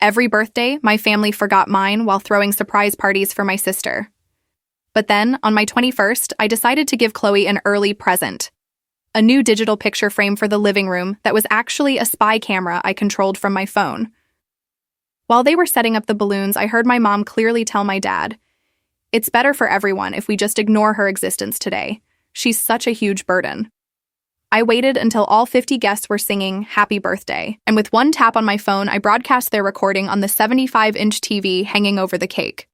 Every birthday, my family forgot mine while throwing surprise parties for my sister. But then, on my 21st, I decided to give Chloe an early present. A new digital picture frame for the living room that was actually a spy camera I controlled from my phone. While they were setting up the balloons, I heard my mom clearly tell my dad, "It's better for everyone if we just ignore her existence today. She's such a huge burden." I waited until all 50 guests were singing "Happy Birthday," and with one tap on my phone, I broadcast their recording on the 75-inch TV hanging over the cake.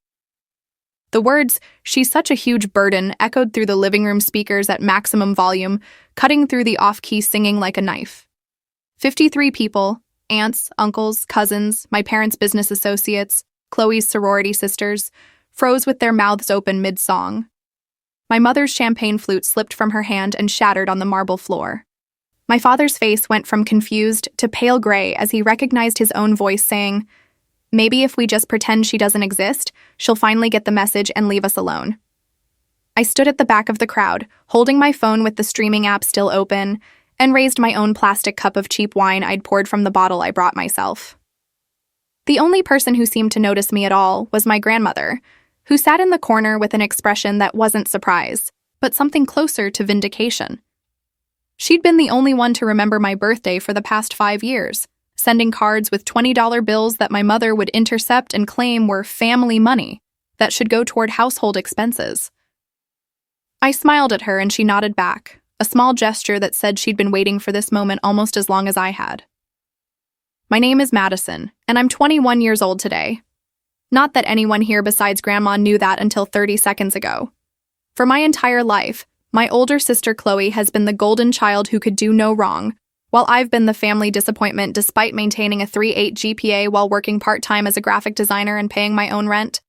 The words, "She's such a huge burden," echoed through the living room speakers at maximum volume, cutting through the off-key singing like a knife. 53 people, aunts, uncles, cousins, my parents' business associates, Chloe's sorority sisters, froze with their mouths open mid-song. My mother's champagne flute slipped from her hand and shattered on the marble floor. My father's face went from confused to pale gray as he recognized his own voice saying, "Maybe if we just pretend she doesn't exist, she'll finally get the message and leave us alone." I stood at the back of the crowd, holding my phone with the streaming app still open, and raised my own plastic cup of cheap wine I'd poured from the bottle I brought myself. The only person who seemed to notice me at all was my grandmother, who sat in the corner with an expression that wasn't surprise, but something closer to vindication. She'd been the only one to remember my birthday for the past 5 years, sending cards with $20 bills that my mother would intercept and claim were family money that should go toward household expenses. I smiled at her and she nodded back, a small gesture that said she'd been waiting for this moment almost as long as I had. My name is Madison, and I'm 21 years old today. Not that anyone here besides Grandma knew that until 30 seconds ago. For my entire life, my older sister Chloe has been the golden child who could do no wrong, while I've been the family disappointment despite maintaining a 3.8 GPA while working part-time as a graphic designer and paying my own rent.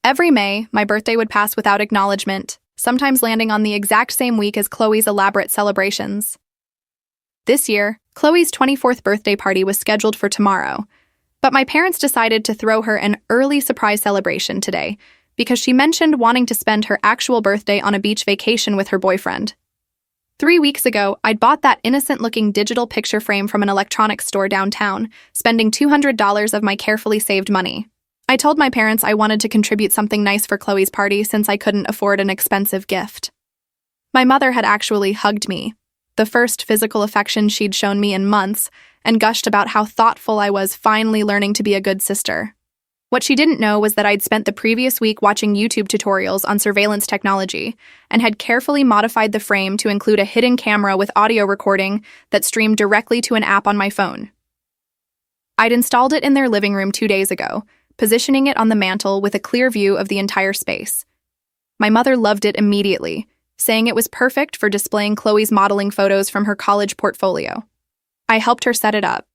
Every May, my birthday would pass without acknowledgement, sometimes landing on the exact same week as Chloe's elaborate celebrations. This year, Chloe's 24th birthday party was scheduled for tomorrow, but my parents decided to throw her an early surprise celebration today because she mentioned wanting to spend her actual birthday on a beach vacation with her boyfriend. 3 weeks ago, I'd bought that innocent-looking digital picture frame from an electronics store downtown, spending $200 of my carefully saved money. I told my parents I wanted to contribute something nice for Chloe's party since I couldn't afford an expensive gift. My mother had actually hugged me, the first physical affection she'd shown me in months, and gushed about how thoughtful I was finally learning to be a good sister. What she didn't know was that I'd spent the previous week watching YouTube tutorials on surveillance technology and had carefully modified the frame to include a hidden camera with audio recording that streamed directly to an app on my phone. I'd installed it in their living room 2 days ago, positioning it on the mantel with a clear view of the entire space. My mother loved it immediately, saying it was perfect for displaying Chloe's modeling photos from her college portfolio. I helped her set it up,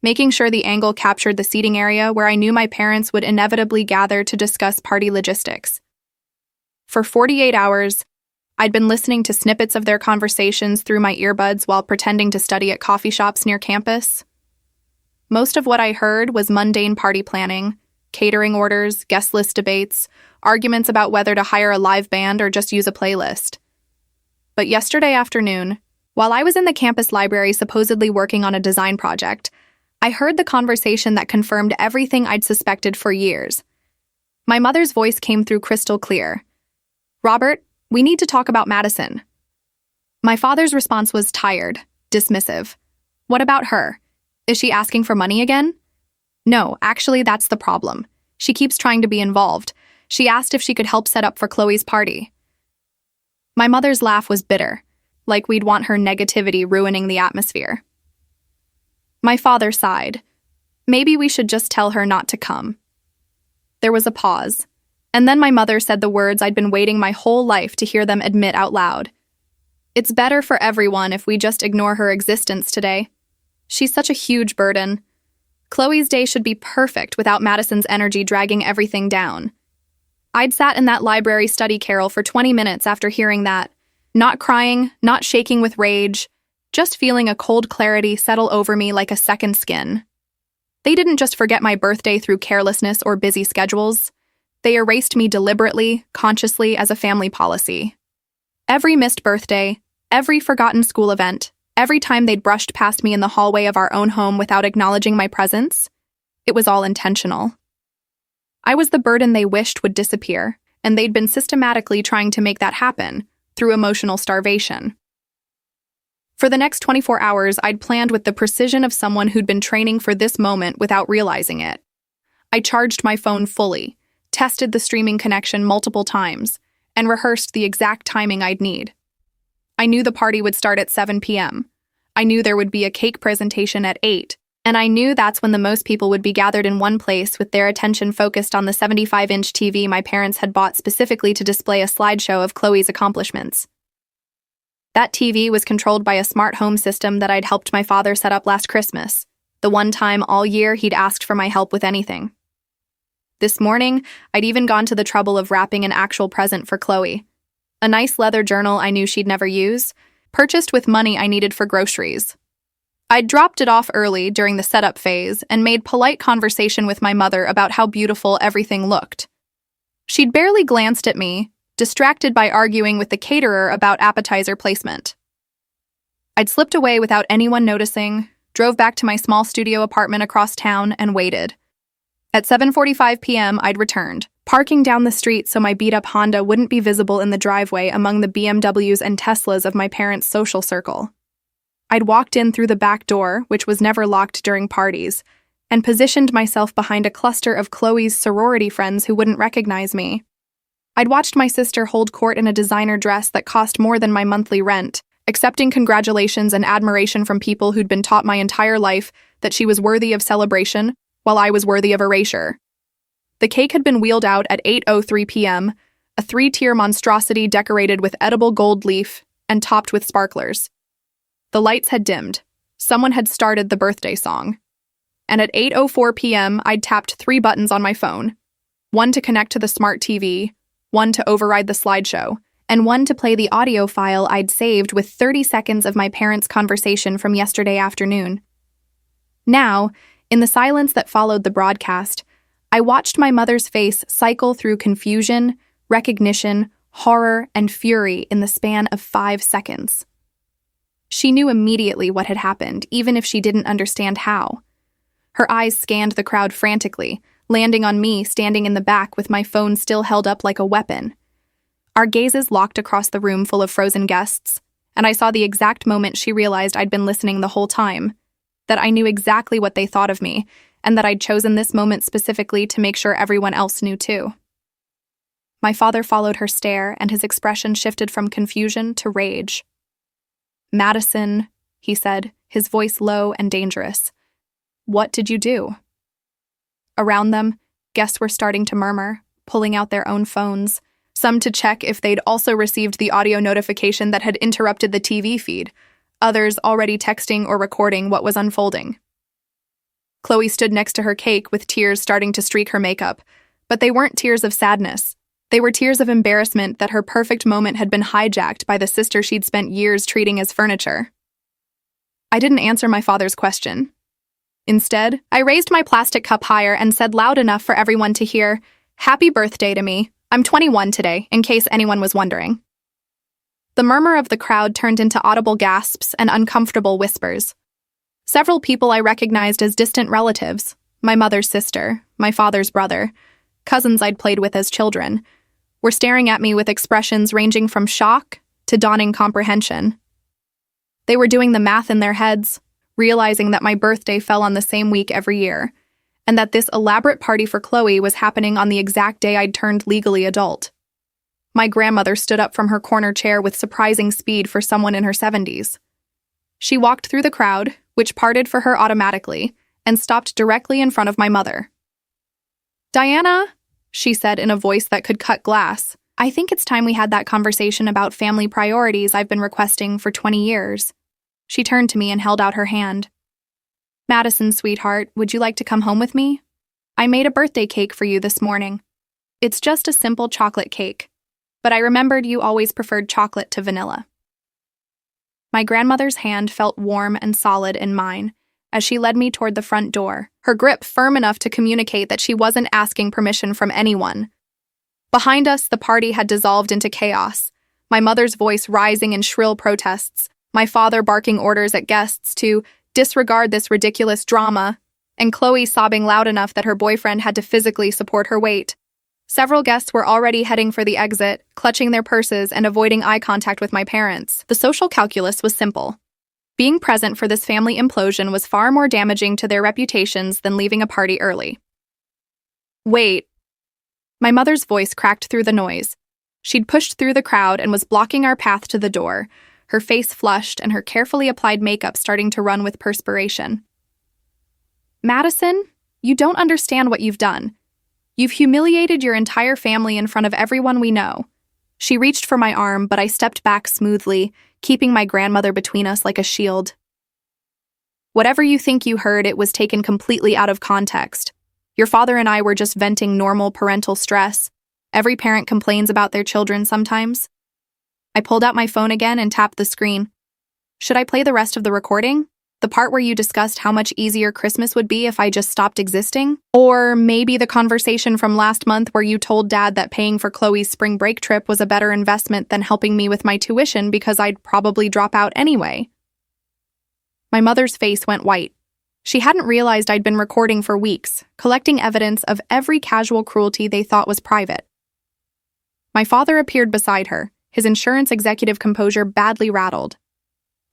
making sure the angle captured the seating area where I knew my parents would inevitably gather to discuss party logistics. For 48 hours, I'd been listening to snippets of their conversations through my earbuds while pretending to study at coffee shops near campus. Most of what I heard was mundane party planning, catering orders, guest list debates, arguments about whether to hire a live band or just use a playlist. But yesterday afternoon, while I was in the campus library supposedly working on a design project, I heard the conversation that confirmed everything I'd suspected for years. My mother's voice came through crystal clear. "Robert, we need to talk about Madison." My father's response was tired, dismissive. "What about her? Is she asking for money again?" "No, actually that's the problem. She keeps trying to be involved. She asked if she could help set up for Chloe's party." My mother's laugh was bitter, like we'd want her negativity ruining the atmosphere. My father sighed. "Maybe we should just tell her not to come." There was a pause, and then my mother said the words I'd been waiting my whole life to hear them admit out loud. "It's better for everyone if we just ignore her existence today. She's such a huge burden. Chloe's day should be perfect without Madison's energy dragging everything down." I'd sat in that library study carrel for 20 minutes after hearing that, not crying, not shaking with rage, just feeling a cold clarity settle over me like a second skin. They didn't just forget my birthday through carelessness or busy schedules. They erased me deliberately, consciously as a family policy. Every missed birthday, every forgotten school event, every time they'd brushed past me in the hallway of our own home without acknowledging my presence, It was all intentional. I was the burden they wished would disappear, and they'd been systematically trying to make that happen through emotional starvation. For the next 24 hours, I'd planned with the precision of someone who'd been training for this moment without realizing it. I charged my phone fully, tested the streaming connection multiple times, and rehearsed the exact timing I'd need. I knew the party would start at 7 p.m. I knew there would be a cake presentation at 8, and I knew that's when the most people would be gathered in one place with their attention focused on the 75-inch TV my parents had bought specifically to display a slideshow of Chloe's accomplishments. That TV was controlled by a smart home system that I'd helped my father set up last Christmas, the one time all year he'd asked for my help with anything. This morning, I'd even gone to the trouble of wrapping an actual present for Chloe. A nice leather journal I knew she'd never use, purchased with money I needed for groceries. I'd dropped it off early during the setup phase and made polite conversation with my mother about how beautiful everything looked. She'd barely glanced at me, distracted by arguing with the caterer about appetizer placement. I'd slipped away without anyone noticing, drove back to my small studio apartment across town, and waited. At 7:45 p.m., I'd returned, parking down the street so my beat-up Honda wouldn't be visible in the driveway among the BMWs and Teslas of my parents' social circle. I'd walked in through the back door, which was never locked during parties, and positioned myself behind a cluster of Chloe's sorority friends who wouldn't recognize me. I'd watched my sister hold court in a designer dress that cost more than my monthly rent, accepting congratulations and admiration from people who'd been taught my entire life that she was worthy of celebration, while I was worthy of erasure. The cake had been wheeled out at 8:03 p.m., a 3-tier monstrosity decorated with edible gold leaf and topped with sparklers. The lights had dimmed. Someone had started the birthday song. And at 8:04 p.m., I'd tapped 3 buttons on my phone. One to connect to the smart TV, one to override the slideshow, and one to play the audio file I'd saved with 30 seconds of my parents' conversation from yesterday afternoon. Now, in the silence that followed the broadcast, I watched my mother's face cycle through confusion, recognition, horror, and fury in the span of 5 seconds. She knew immediately what had happened, even if she didn't understand how. Her eyes scanned the crowd frantically, landing on me standing in the back with my phone still held up like a weapon. Our gazes locked across the room full of frozen guests, and I saw the exact moment she realized I'd been listening the whole time, that I knew exactly what they thought of me, and that I'd chosen this moment specifically to make sure everyone else knew too. My father followed her stare, and his expression shifted from confusion to rage. "Madison," he said, his voice low and dangerous. "What did you do?" Around them, guests were starting to murmur, pulling out their own phones, some to check if they'd also received the audio notification that had interrupted the TV feed, others already texting or recording what was unfolding. Chloe stood next to her cake with tears starting to streak her makeup, but they weren't tears of sadness. They were tears of embarrassment that her perfect moment had been hijacked by the sister she'd spent years treating as furniture. I didn't answer my father's question. Instead, I raised my plastic cup higher and said loud enough for everyone to hear, "Happy birthday to me. I'm 21 today, in case anyone was wondering." The murmur of the crowd turned into audible gasps and uncomfortable whispers. Several people I recognized as distant relatives, my mother's sister, my father's brother, cousins I'd played with as children, were staring at me with expressions ranging from shock to dawning comprehension. They were doing the math in their heads, realizing that my birthday fell on the same week every year, and that this elaborate party for Chloe was happening on the exact day I'd turned legally adult. My grandmother stood up from her corner chair with surprising speed for someone in her 70s. She walked through the crowd, which parted for her automatically, and stopped directly in front of my mother. "Diana," she said in a voice that could cut glass, "I think it's time we had that conversation about family priorities I've been requesting for 20 years. She turned to me and held out her hand. "Madison, sweetheart, would you like to come home with me? I made a birthday cake for you this morning. It's just a simple chocolate cake, but I remembered you always preferred chocolate to vanilla." My grandmother's hand felt warm and solid in mine as she led me toward the front door, her grip firm enough to communicate that she wasn't asking permission from anyone. Behind us, the party had dissolved into chaos, my mother's voice rising in shrill protests, my father barking orders at guests to disregard this ridiculous drama, and Chloe sobbing loud enough that her boyfriend had to physically support her weight. Several guests were already heading for the exit, clutching their purses and avoiding eye contact with my parents. The social calculus was simple. Being present for this family implosion was far more damaging to their reputations than leaving a party early. Wait. My mother's voice cracked through the noise. She'd pushed through the crowd and was blocking our path to the door, her face flushed and her carefully applied makeup starting to run with perspiration. Madison, you don't understand what you've done. You've humiliated your entire family in front of everyone we know. She reached for my arm, but I stepped back smoothly, keeping my grandmother between us like a shield. Whatever you think you heard, it was taken completely out of context. Your father and I were just venting normal parental stress. Every parent complains about their children sometimes. I pulled out my phone again and tapped the screen. Should I play the rest of the recording? The part where you discussed how much easier Christmas would be if I just stopped existing? Or maybe the conversation from last month where you told Dad that paying for Chloe's spring break trip was a better investment than helping me with my tuition because I'd probably drop out anyway. My mother's face went white. She hadn't realized I'd been recording for weeks, collecting evidence of every casual cruelty they thought was private. My father appeared beside her, his insurance executive composure badly rattled.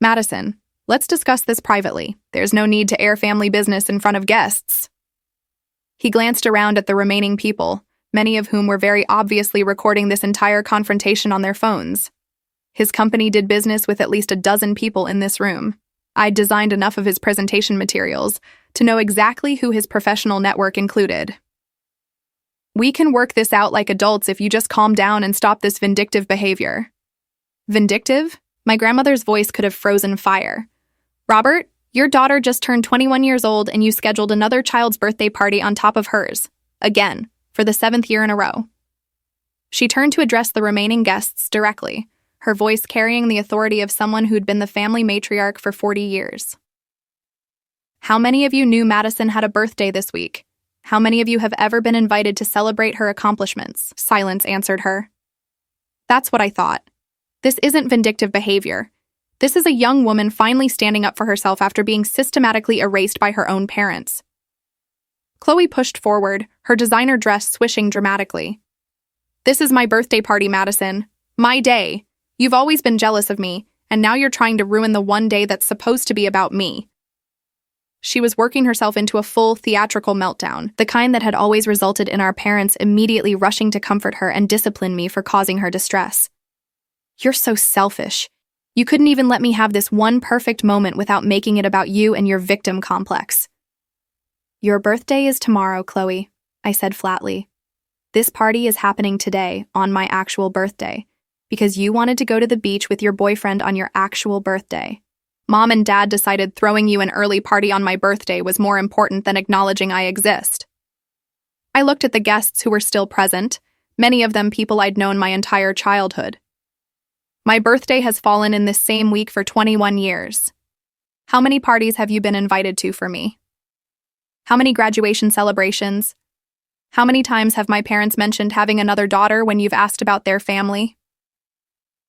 Madison, let's discuss this privately. There's no need to air family business in front of guests. He glanced around at the remaining people, many of whom were very obviously recording this entire confrontation on their phones. His company did business with at least a dozen people in this room. I'd designed enough of his presentation materials to know exactly who his professional network included. We can work this out like adults if you just calm down and stop this vindictive behavior. Vindictive? My grandmother's voice could have frozen fire. Robert, your daughter just turned 21 years old and you scheduled another child's birthday party on top of hers. Again, for the 7th year in a row. She turned to address the remaining guests directly, her voice carrying the authority of someone who'd been the family matriarch for 40 years. How many of you knew Madison had a birthday this week? How many of you have ever been invited to celebrate her accomplishments? Silence answered her. That's what I thought. This isn't vindictive behavior. This is a young woman finally standing up for herself after being systematically erased by her own parents. Chloe pushed forward, her designer dress swishing dramatically. This is my birthday party, Madison. My day. You've always been jealous of me, and now you're trying to ruin the one day that's supposed to be about me. She was working herself into a full theatrical meltdown, the kind that had always resulted in our parents immediately rushing to comfort her and discipline me for causing her distress. You're so selfish. You couldn't even let me have this one perfect moment without making it about you and your victim complex. Your birthday is tomorrow, Chloe, I said flatly. This party is happening today, on my actual birthday, because you wanted to go to the beach with your boyfriend on your actual birthday. Mom and Dad decided throwing you an early party on my birthday was more important than acknowledging I exist. I looked at the guests who were still present, many of them people I'd known my entire childhood. My birthday has fallen in this same week for 21 years. How many parties have you been invited to for me? How many graduation celebrations? How many times have my parents mentioned having another daughter when you've asked about their family?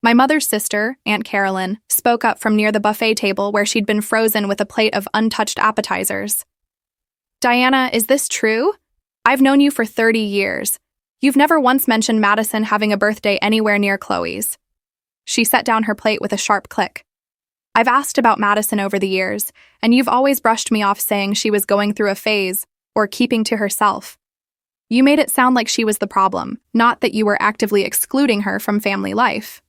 My mother's sister, Aunt Carolyn, spoke up from near the buffet table where she'd been frozen with a plate of untouched appetizers. Diana, is this true? I've known you for 30 years. You've never once mentioned Madison having a birthday anywhere near Chloe's. She set down her plate with a sharp click. I've asked about Madison over the years, and you've always brushed me off saying she was going through a phase or keeping to herself. You made it sound like she was the problem, not that you were actively excluding her from family life.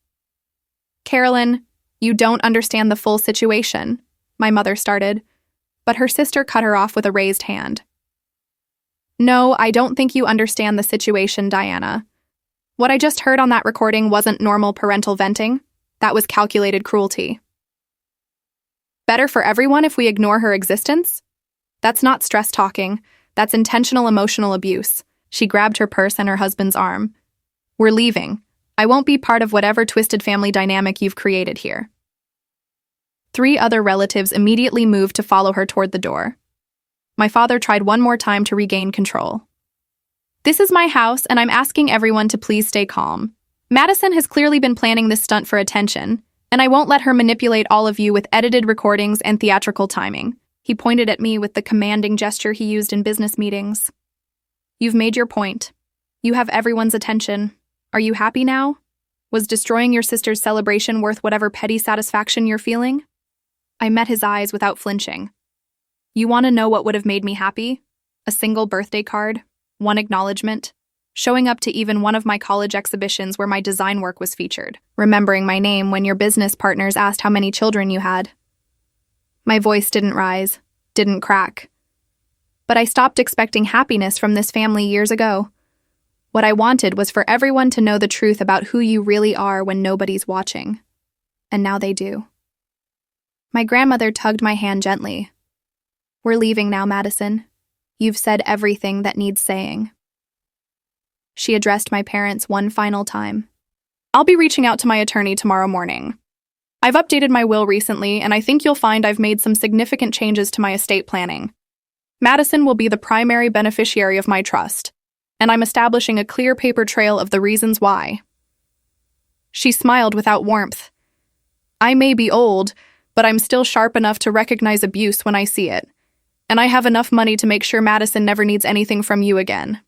Carolyn, you don't understand the full situation, my mother started, but her sister cut her off with a raised hand. No, I don't think you understand the situation, Diana. What I just heard on that recording wasn't normal parental venting. That was calculated cruelty. Better for everyone if we ignore her existence? That's not stress talking. That's intentional emotional abuse. She grabbed her purse and her husband's arm. We're leaving. I won't be part of whatever twisted family dynamic you've created here. 3 other relatives immediately moved to follow her toward the door. My father tried one more time to regain control. This is my house, and I'm asking everyone to please stay calm. Madison has clearly been planning this stunt for attention, and I won't let her manipulate all of you with edited recordings and theatrical timing. He pointed at me with the commanding gesture he used in business meetings. You've made your point. You have everyone's attention. Are you happy now? Was destroying your sister's celebration worth whatever petty satisfaction you're feeling? I met his eyes without flinching. You want to know what would have made me happy? A single birthday card, one acknowledgement, showing up to even one of my college exhibitions where my design work was featured, remembering my name when your business partners asked how many children you had. My voice didn't rise, didn't crack. But I stopped expecting happiness from this family years ago. What I wanted was for everyone to know the truth about who you really are when nobody's watching. And now they do. My grandmother tugged my hand gently. We're leaving now, Madison. You've said everything that needs saying. She addressed my parents one final time. I'll be reaching out to my attorney tomorrow morning. I've updated my will recently, and I think you'll find I've made some significant changes to my estate planning. Madison will be the primary beneficiary of my trust, and I'm establishing a clear paper trail of the reasons why. She smiled without warmth. I may be old, but I'm still sharp enough to recognize abuse when I see it, and I have enough money to make sure Madison never needs anything from you again.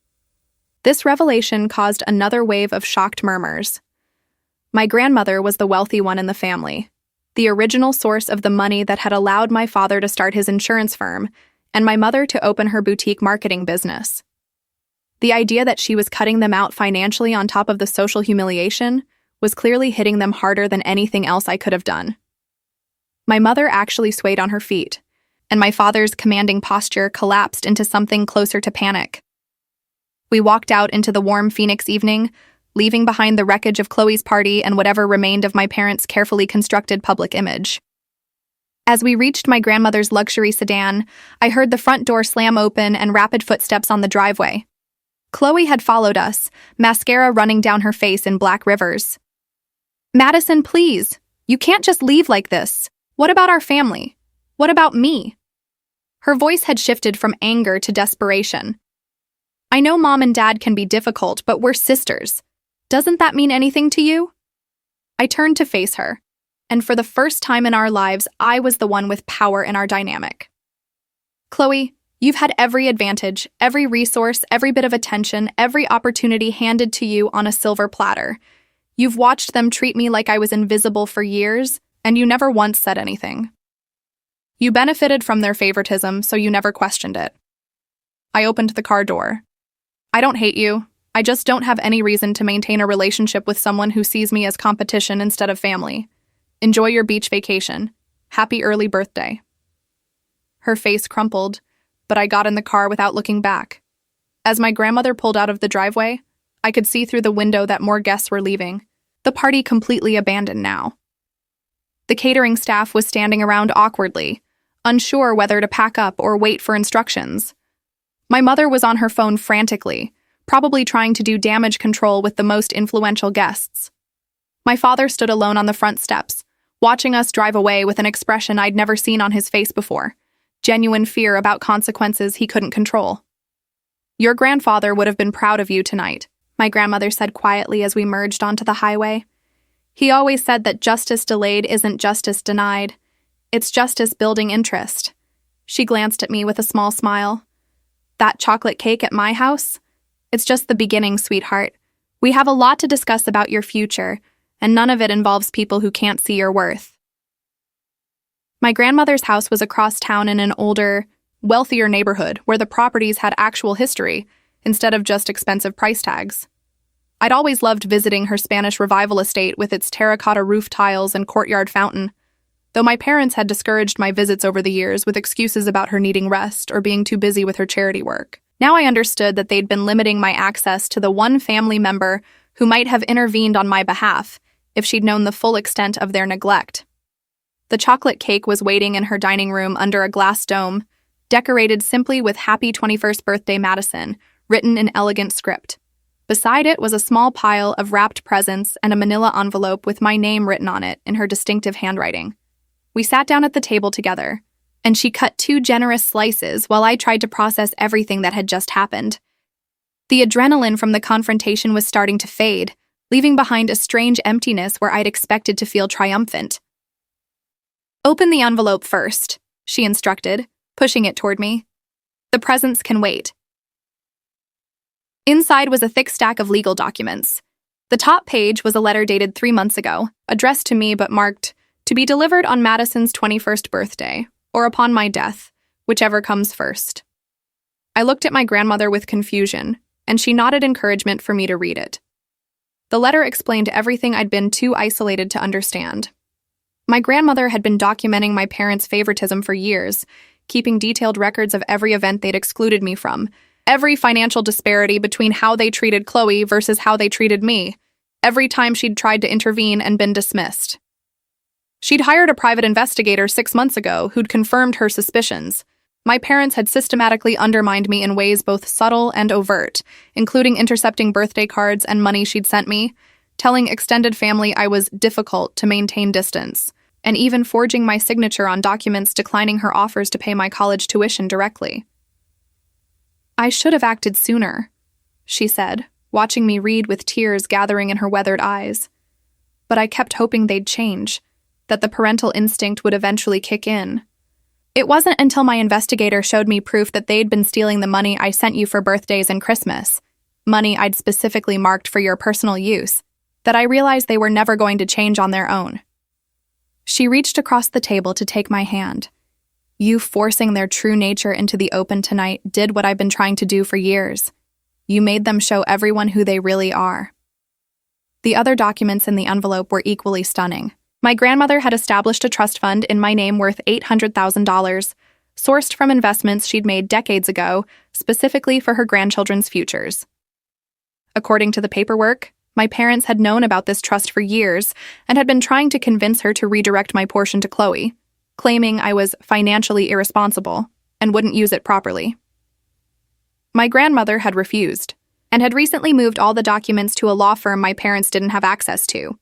This revelation caused another wave of shocked murmurs. My grandmother was the wealthy one in the family, the original source of the money that had allowed my father to start his insurance firm and my mother to open her boutique marketing business. The idea that she was cutting them out financially on top of the social humiliation was clearly hitting them harder than anything else I could have done. My mother actually swayed on her feet, and my father's commanding posture collapsed into something closer to panic. We walked out into the warm Phoenix evening, leaving behind the wreckage of Chloe's party and whatever remained of my parents' carefully constructed public image. As we reached my grandmother's luxury sedan, I heard the front door slam open and rapid footsteps on the driveway. Chloe had followed us, mascara running down her face in black rivers. Madison, please. You can't just leave like this. What about our family? What about me? Her voice had shifted from anger to desperation. I know Mom and Dad can be difficult, but we're sisters. Doesn't that mean anything to you? I turned to face her, and for the first time in our lives, I was the one with power in our dynamic. Chloe, you've had every advantage, every resource, every bit of attention, every opportunity handed to you on a silver platter. You've watched them treat me like I was invisible for years, and you never once said anything. You benefited from their favoritism, so you never questioned it. I opened the car door. I don't hate you. I just don't have any reason to maintain a relationship with someone who sees me as competition instead of family. Enjoy your beach vacation. Happy early birthday. Her face crumpled, but I got in the car without looking back. As my grandmother pulled out of the driveway, I could see through the window that more guests were leaving, the party completely abandoned now. The catering staff was standing around awkwardly, unsure whether to pack up or wait for instructions. My mother was on her phone frantically, probably trying to do damage control with the most influential guests. My father stood alone on the front steps, watching us drive away with an expression I'd never seen on his face before, genuine fear about consequences he couldn't control. Your grandfather would have been proud of you tonight, my grandmother said quietly as we merged onto the highway. He always said that justice delayed isn't justice denied. It's justice building interest. She glanced at me with a small smile. That chocolate cake at my house? It's just the beginning, sweetheart. We have a lot to discuss about your future, and none of it involves people who can't see your worth. My grandmother's house was across town in an older, wealthier neighborhood where the properties had actual history instead of just expensive price tags. I'd always loved visiting her Spanish Revival estate with its terracotta roof tiles and courtyard fountain, though my parents had discouraged my visits over the years with excuses about her needing rest or being too busy with her charity work. Now I understood that they'd been limiting my access to the one family member who might have intervened on my behalf if she'd known the full extent of their neglect. The chocolate cake was waiting in her dining room under a glass dome, decorated simply with Happy 21st Birthday Madison, written in elegant script. Beside it was a small pile of wrapped presents and a manila envelope with my name written on it in her distinctive handwriting. We sat down at the table together, and she cut 2 generous slices while I tried to process everything that had just happened. The adrenaline from the confrontation was starting to fade, leaving behind a strange emptiness where I'd expected to feel triumphant. Open the envelope first, she instructed, pushing it toward me. The presents can wait. Inside was a thick stack of legal documents. The top page was a letter dated 3 months ago, addressed to me but marked, "To be delivered on Madison's 21st birthday, or upon my death, whichever comes first." I looked at my grandmother with confusion, and she nodded encouragement for me to read it. The letter explained everything I'd been too isolated to understand. My grandmother had been documenting my parents' favoritism for years, keeping detailed records of every event they'd excluded me from, every financial disparity between how they treated Chloe versus how they treated me, every time she'd tried to intervene and been dismissed. She'd hired a private investigator 6 months ago who'd confirmed her suspicions. My parents had systematically undermined me in ways both subtle and overt, including intercepting birthday cards and money she'd sent me, telling extended family I was difficult to maintain distance, and even forging my signature on documents declining her offers to pay my college tuition directly. "I should have acted sooner," she said, watching me read with tears gathering in her weathered eyes. But I kept hoping they'd change, that the parental instinct would eventually kick in. It wasn't until my investigator showed me proof that they'd been stealing the money I sent you for birthdays and Christmas, money I'd specifically marked for your personal use, that I realized they were never going to change on their own. She reached across the table to take my hand. "You forcing their true nature into the open tonight did what I've been trying to do for years. You made them show everyone who they really are." The other documents in the envelope were equally stunning. My grandmother had established a trust fund in my name worth $800,000, sourced from investments she'd made decades ago, specifically for her grandchildren's futures. According to the paperwork, my parents had known about this trust for years and had been trying to convince her to redirect my portion to Chloe, claiming I was financially irresponsible and wouldn't use it properly. My grandmother had refused, and had recently moved all the documents to a law firm my parents didn't have access to.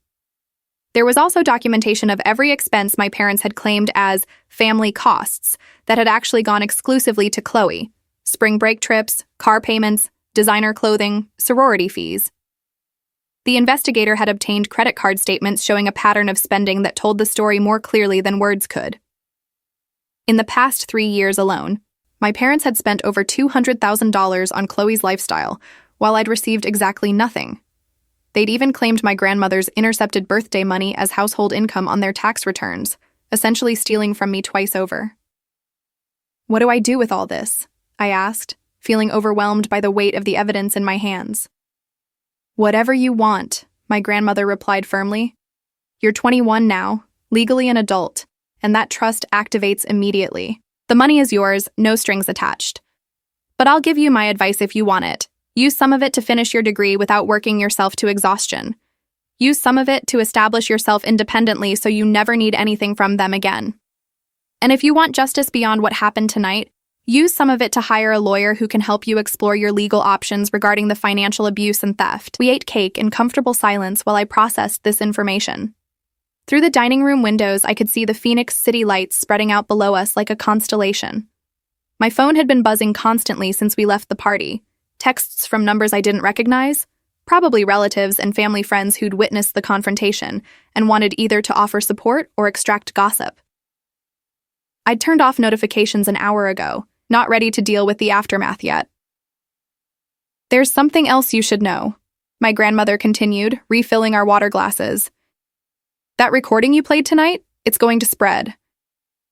There was also documentation of every expense my parents had claimed as family costs that had actually gone exclusively to Chloe: spring break trips, car payments, designer clothing, sorority fees. The investigator had obtained credit card statements showing a pattern of spending that told the story more clearly than words could. In the past 3 years alone, my parents had spent over $200,000 on Chloe's lifestyle, while I'd received exactly nothing. They'd even claimed my grandmother's intercepted birthday money as household income on their tax returns, essentially stealing from me twice over. "What do I do with all this?" I asked, feeling overwhelmed by the weight of the evidence in my hands. "Whatever you want," my grandmother replied firmly. "You're 21 now, legally an adult, and that trust activates immediately. The money is yours, no strings attached. But I'll give you my advice if you want it. Use some of it to finish your degree without working yourself to exhaustion. Use some of it to establish yourself independently so you never need anything from them again. And if you want justice beyond what happened tonight, use some of it to hire a lawyer who can help you explore your legal options regarding the financial abuse and theft." We ate cake in comfortable silence while I processed this information. Through the dining room windows, I could see the Phoenix city lights spreading out below us like a constellation. My phone had been buzzing constantly since we left the party. Texts from numbers I didn't recognize, probably relatives and family friends who'd witnessed the confrontation and wanted either to offer support or extract gossip. I'd turned off notifications an hour ago, not ready to deal with the aftermath yet. "There's something else you should know," my grandmother continued, refilling our water glasses. "That recording you played tonight, it's going to spread.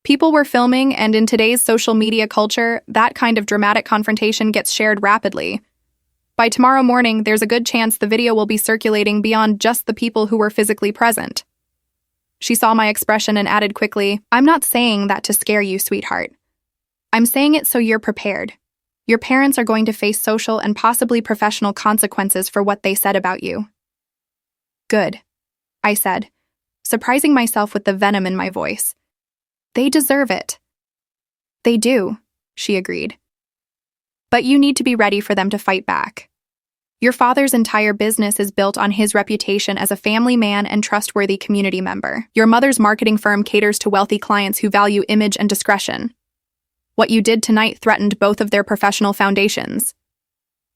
People were filming, and in today's social media culture, that kind of dramatic confrontation gets shared rapidly. By tomorrow morning, there's a good chance the video will be circulating beyond just the people who were physically present." She saw my expression and added quickly, "I'm not saying that to scare you, sweetheart. I'm saying it so you're prepared. Your parents are going to face social and possibly professional consequences for what they said about you." "Good," I said, surprising myself with the venom in my voice. "They deserve it." "They do," she agreed. "But you need to be ready for them to fight back. Your father's entire business is built on his reputation as a family man and trustworthy community member. Your mother's marketing firm caters to wealthy clients who value image and discretion. What you did tonight threatened both of their professional foundations.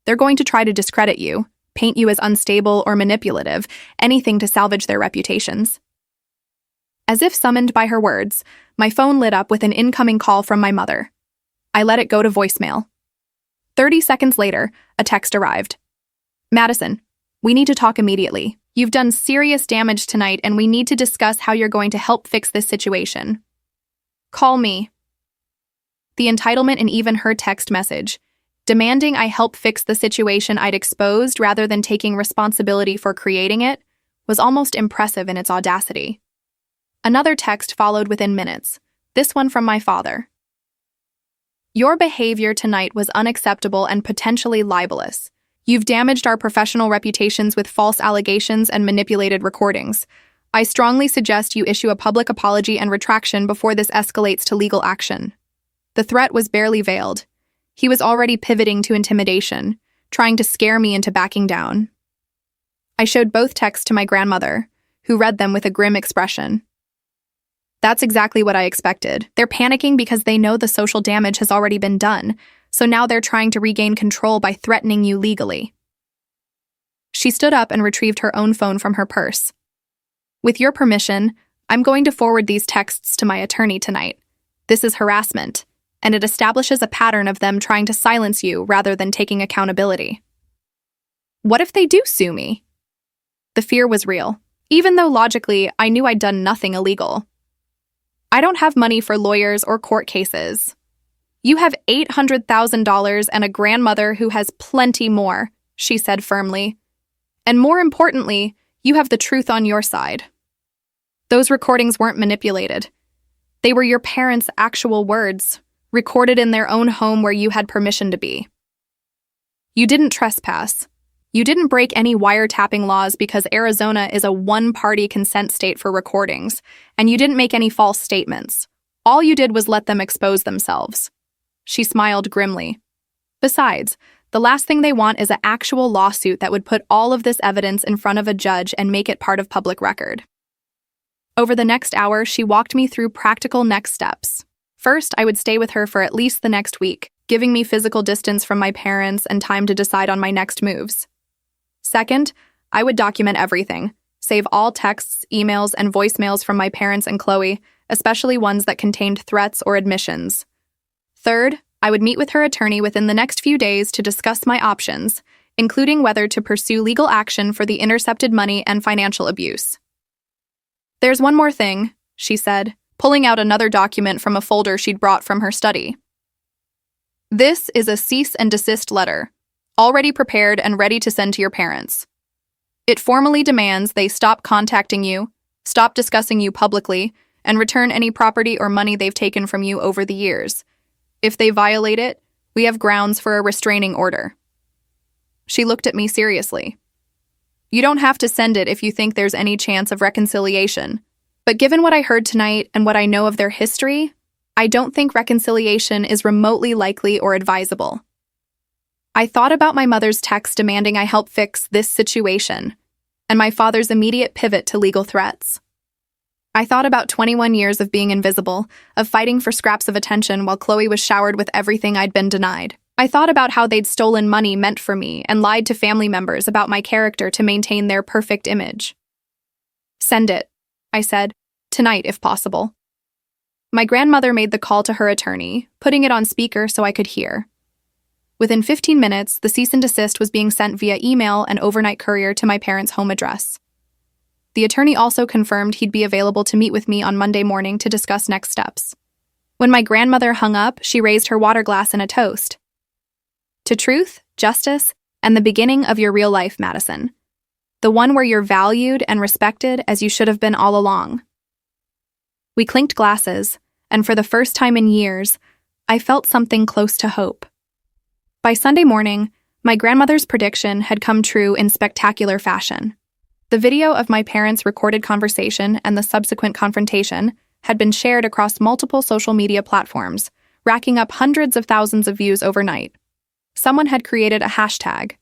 They're going to try to discredit you, paint you as unstable or manipulative, anything to salvage their reputations." As if summoned by her words, my phone lit up with an incoming call from my mother. I let it go to voicemail. 30 seconds later, a text arrived. Madison, we need to talk immediately. You've done serious damage tonight, and we need to discuss how you're going to help fix this situation. Call me. The entitlement in even her text message, demanding I help fix the situation I'd exposed rather than taking responsibility for creating it, was almost impressive in its audacity. Another text followed within minutes, this one from my father. Your behavior tonight was unacceptable and potentially libelous. You've damaged our professional reputations with false allegations and manipulated recordings. I strongly suggest you issue a public apology and retraction before this escalates to legal action. The threat was barely veiled. He was already pivoting to intimidation, trying to scare me into backing down. I showed both texts to my grandmother, who read them with a grim expression. That's exactly what I expected. They're panicking because they know the social damage has already been done, so now they're trying to regain control by threatening you legally. She stood up and retrieved her own phone from her purse. With your permission, I'm going to forward these texts to my attorney tonight. This is harassment, and it establishes a pattern of them trying to silence you rather than taking accountability. What if they do sue me? The fear was real, even though logically I knew I'd done nothing illegal. I don't have money for lawyers or court cases. You have $800,000 and a grandmother who has plenty more, she said firmly. And more importantly, you have the truth on your side. Those recordings weren't manipulated. They were your parents' actual words, recorded in their own home where you had permission to be. You didn't trespass. You didn't break any wiretapping laws because Arizona is a one-party consent state for recordings, and you didn't make any false statements. All you did was let them expose themselves. She smiled grimly. Besides, the last thing they want is an actual lawsuit that would put all of this evidence in front of a judge and make it part of public record. Over the next hour, she walked me through practical next steps. First, I would stay with her for at least the next week, giving me physical distance from my parents and time to decide on my next moves. Second, I would document everything, save all texts, emails, and voicemails from my parents and Chloe, especially ones that contained threats or admissions. Third, I would meet with her attorney within the next few days to discuss my options, including whether to pursue legal action for the intercepted money and financial abuse. There's one more thing, she said, pulling out another document from a folder she'd brought from her study. This is a cease and desist letter, already prepared and ready to send to your parents. It formally demands they stop contacting you, stop discussing you publicly, and return any property or money they've taken from you over the years. If they violate it, we have grounds for a restraining order. She looked at me seriously. You don't have to send it if you think there's any chance of reconciliation, but given what I heard tonight and what I know of their history, I don't think reconciliation is remotely likely or advisable. I thought about my mother's text demanding I help fix this situation, and my father's immediate pivot to legal threats. I thought about 21 years of being invisible, of fighting for scraps of attention while Chloe was showered with everything I'd been denied. I thought about how they'd stolen money meant for me and lied to family members about my character to maintain their perfect image. Send it, I said, tonight if possible. My grandmother made the call to her attorney, putting it on speaker so I could hear. Within 15 minutes, the cease and desist was being sent via email and overnight courier to my parents' home address. The attorney also confirmed he'd be available to meet with me on Monday morning to discuss next steps. When my grandmother hung up, she raised her water glass in a toast. To truth, justice, and the beginning of your real life, Madison. The one where you're valued and respected as you should have been all along. We clinked glasses, and for the first time in years, I felt something close to hope. By Sunday morning, my grandmother's prediction had come true in spectacular fashion. The video of my parents' recorded conversation and the subsequent confrontation had been shared across multiple social media platforms, racking up hundreds of thousands of views overnight. Someone had created a hashtag,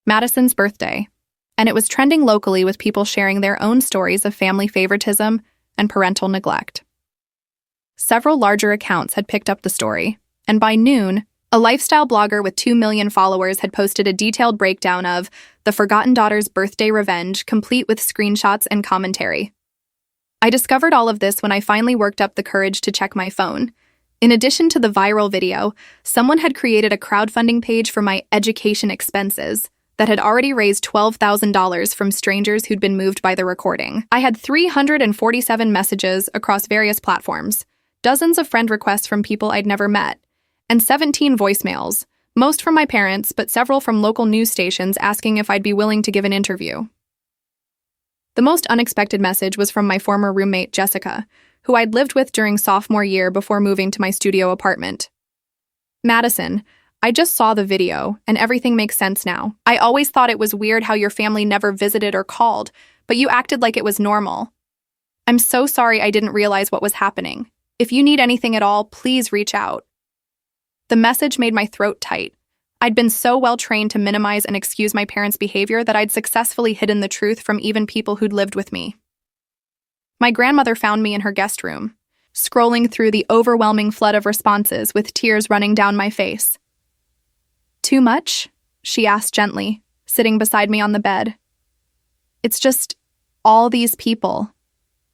Madison's birthday, and it was trending locally with people sharing their own stories of family favoritism and parental neglect. Several larger accounts had picked up the story, and by noon, a lifestyle blogger with 2 million followers had posted a detailed breakdown of the forgotten daughter's birthday revenge, complete with screenshots and commentary. I discovered all of this when I finally worked up the courage to check my phone. In addition to the viral video, someone had created a crowdfunding page for my education expenses that had already raised $12,000 from strangers who'd been moved by the recording. I had 347 messages across various platforms, dozens of friend requests from people I'd never met, and 17 voicemails, most from my parents, but several from local news stations asking if I'd be willing to give an interview. The most unexpected message was from my former roommate, Jessica, who I'd lived with during sophomore year before moving to my studio apartment. Madison, I just saw the video, and everything makes sense now. I always thought it was weird how your family never visited or called, but you acted like it was normal. I'm so sorry I didn't realize what was happening. If you need anything at all, please reach out. The message made my throat tight. I'd been so well trained to minimize and excuse my parents' behavior that I'd successfully hidden the truth from even people who'd lived with me. My grandmother found me in her guest room, scrolling through the overwhelming flood of responses with tears running down my face. "Too much?" she asked gently, sitting beside me on the bed. "It's just all these people.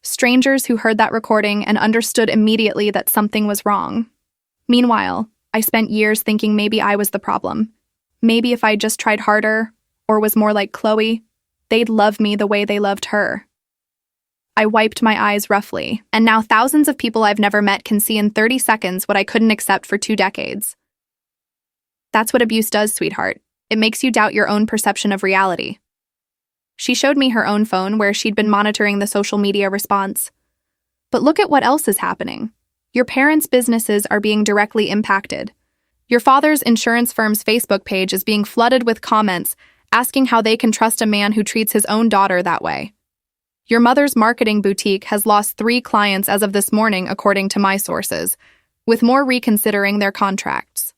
Strangers who heard that recording and understood immediately that something was wrong. Meanwhile, I spent years thinking maybe I was the problem. Maybe if I just tried harder, or was more like Chloe, they'd love me the way they loved her." I wiped my eyes roughly, and now thousands of people I've never met can see in 30 seconds what I couldn't accept for 2 decades. That's what abuse does, sweetheart. It makes you doubt your own perception of reality. She showed me her own phone where she'd been monitoring the social media response. But look at what else is happening. Your parents' businesses are being directly impacted. Your father's insurance firm's Facebook page is being flooded with comments asking how they can trust a man who treats his own daughter that way. Your mother's marketing boutique has lost 3 clients as of this morning, according to my sources, with more reconsidering their contracts.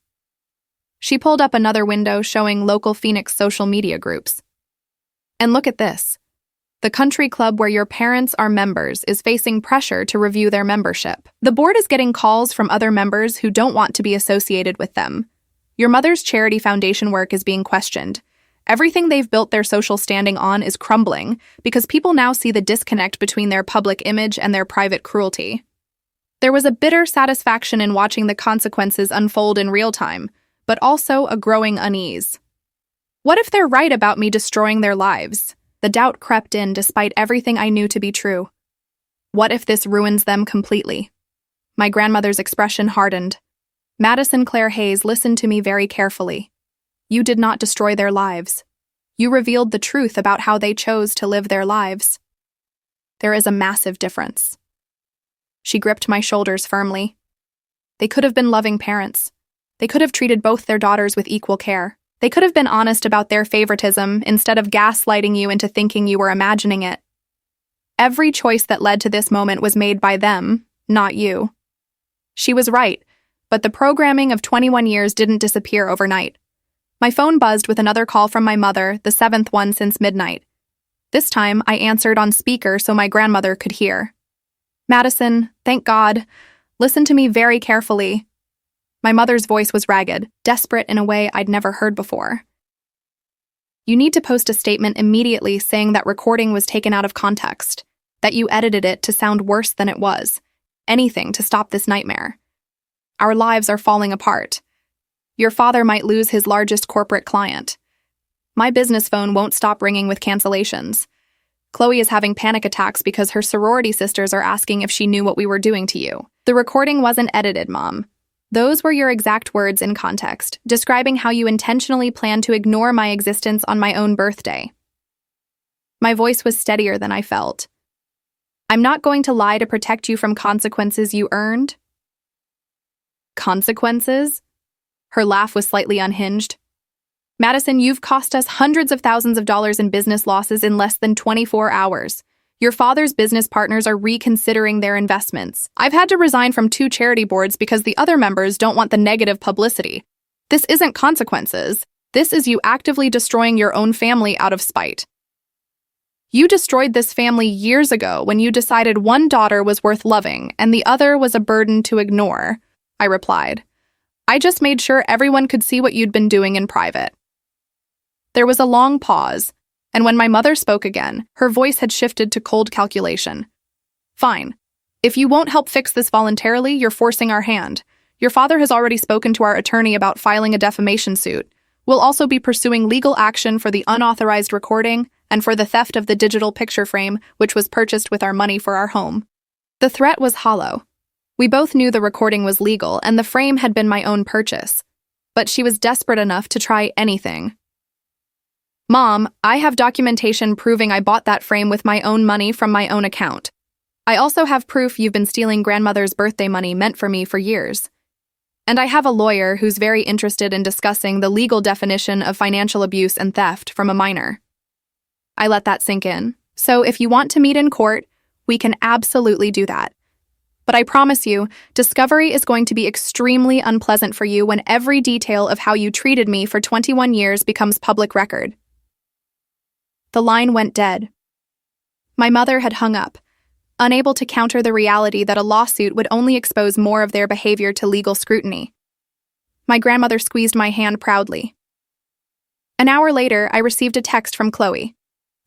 She pulled up another window showing local Phoenix social media groups. And look at this. The country club where your parents are members is facing pressure to review their membership. The board is getting calls from other members who don't want to be associated with them. Your mother's charity foundation work is being questioned. Everything they've built their social standing on is crumbling because people now see the disconnect between their public image and their private cruelty. There was a bitter satisfaction in watching the consequences unfold in real time, but also a growing unease. What if they're right about me destroying their lives? The doubt crept in despite everything I knew to be true. What if this ruins them completely? My grandmother's expression hardened. Madison Claire Hayes listened to me very carefully. You did not destroy their lives. You revealed the truth about how they chose to live their lives. There is a massive difference. She gripped my shoulders firmly. They could have been loving parents. They could have treated both their daughters with equal care. They could have been honest about their favoritism instead of gaslighting you into thinking you were imagining it. Every choice that led to this moment was made by them, not you. She was right, but the programming of 21 years didn't disappear overnight. My phone buzzed with another call from my mother, the 7th one since midnight. This time, I answered on speaker so my grandmother could hear. "Madison, thank God. Listen to me very carefully." My mother's voice was ragged, desperate in a way I'd never heard before. "You need to post a statement immediately saying that recording was taken out of context, that you edited it to sound worse than it was. Anything to stop this nightmare. Our lives are falling apart. Your father might lose his largest corporate client. My business phone won't stop ringing with cancellations. Chloe is having panic attacks because her sorority sisters are asking if she knew what we were doing to you. The recording wasn't edited, Mom. Those were your exact words in context, describing how you intentionally planned to ignore my existence on my own birthday." My voice was steadier than I felt. "I'm not going to lie to protect you from consequences you earned." "Consequences?" Her laugh was slightly unhinged. "Madison, you've cost us hundreds of thousands of dollars in business losses in less than 24 hours. Your father's business partners are reconsidering their investments. I've had to resign from 2 charity boards because the other members don't want the negative publicity. This isn't consequences. This is you actively destroying your own family out of spite. You destroyed this family years ago when you decided one daughter was worth loving and the other was a burden to ignore," I replied. "I just made sure everyone could see what you'd been doing in private." There was a long pause, and when my mother spoke again, her voice had shifted to cold calculation. "Fine. If you won't help fix this voluntarily, you're forcing our hand. Your father has already spoken to our attorney about filing a defamation suit. We'll also be pursuing legal action for the unauthorized recording and for the theft of the digital picture frame, which was purchased with our money for our home." The threat was hollow. We both knew the recording was legal and the frame had been my own purchase, but she was desperate enough to try anything. "Mom, I have documentation proving I bought that frame with my own money from my own account. I also have proof you've been stealing grandmother's birthday money meant for me for years. And I have a lawyer who's very interested in discussing the legal definition of financial abuse and theft from a minor." I let that sink in. "So if you want to meet in court, we can absolutely do that. But I promise you, discovery is going to be extremely unpleasant for you when every detail of how you treated me for 21 years becomes public record." The line went dead. My mother had hung up, unable to counter the reality that a lawsuit would only expose more of their behavior to legal scrutiny. My grandmother squeezed my hand proudly. An hour later, I received a text from Chloe.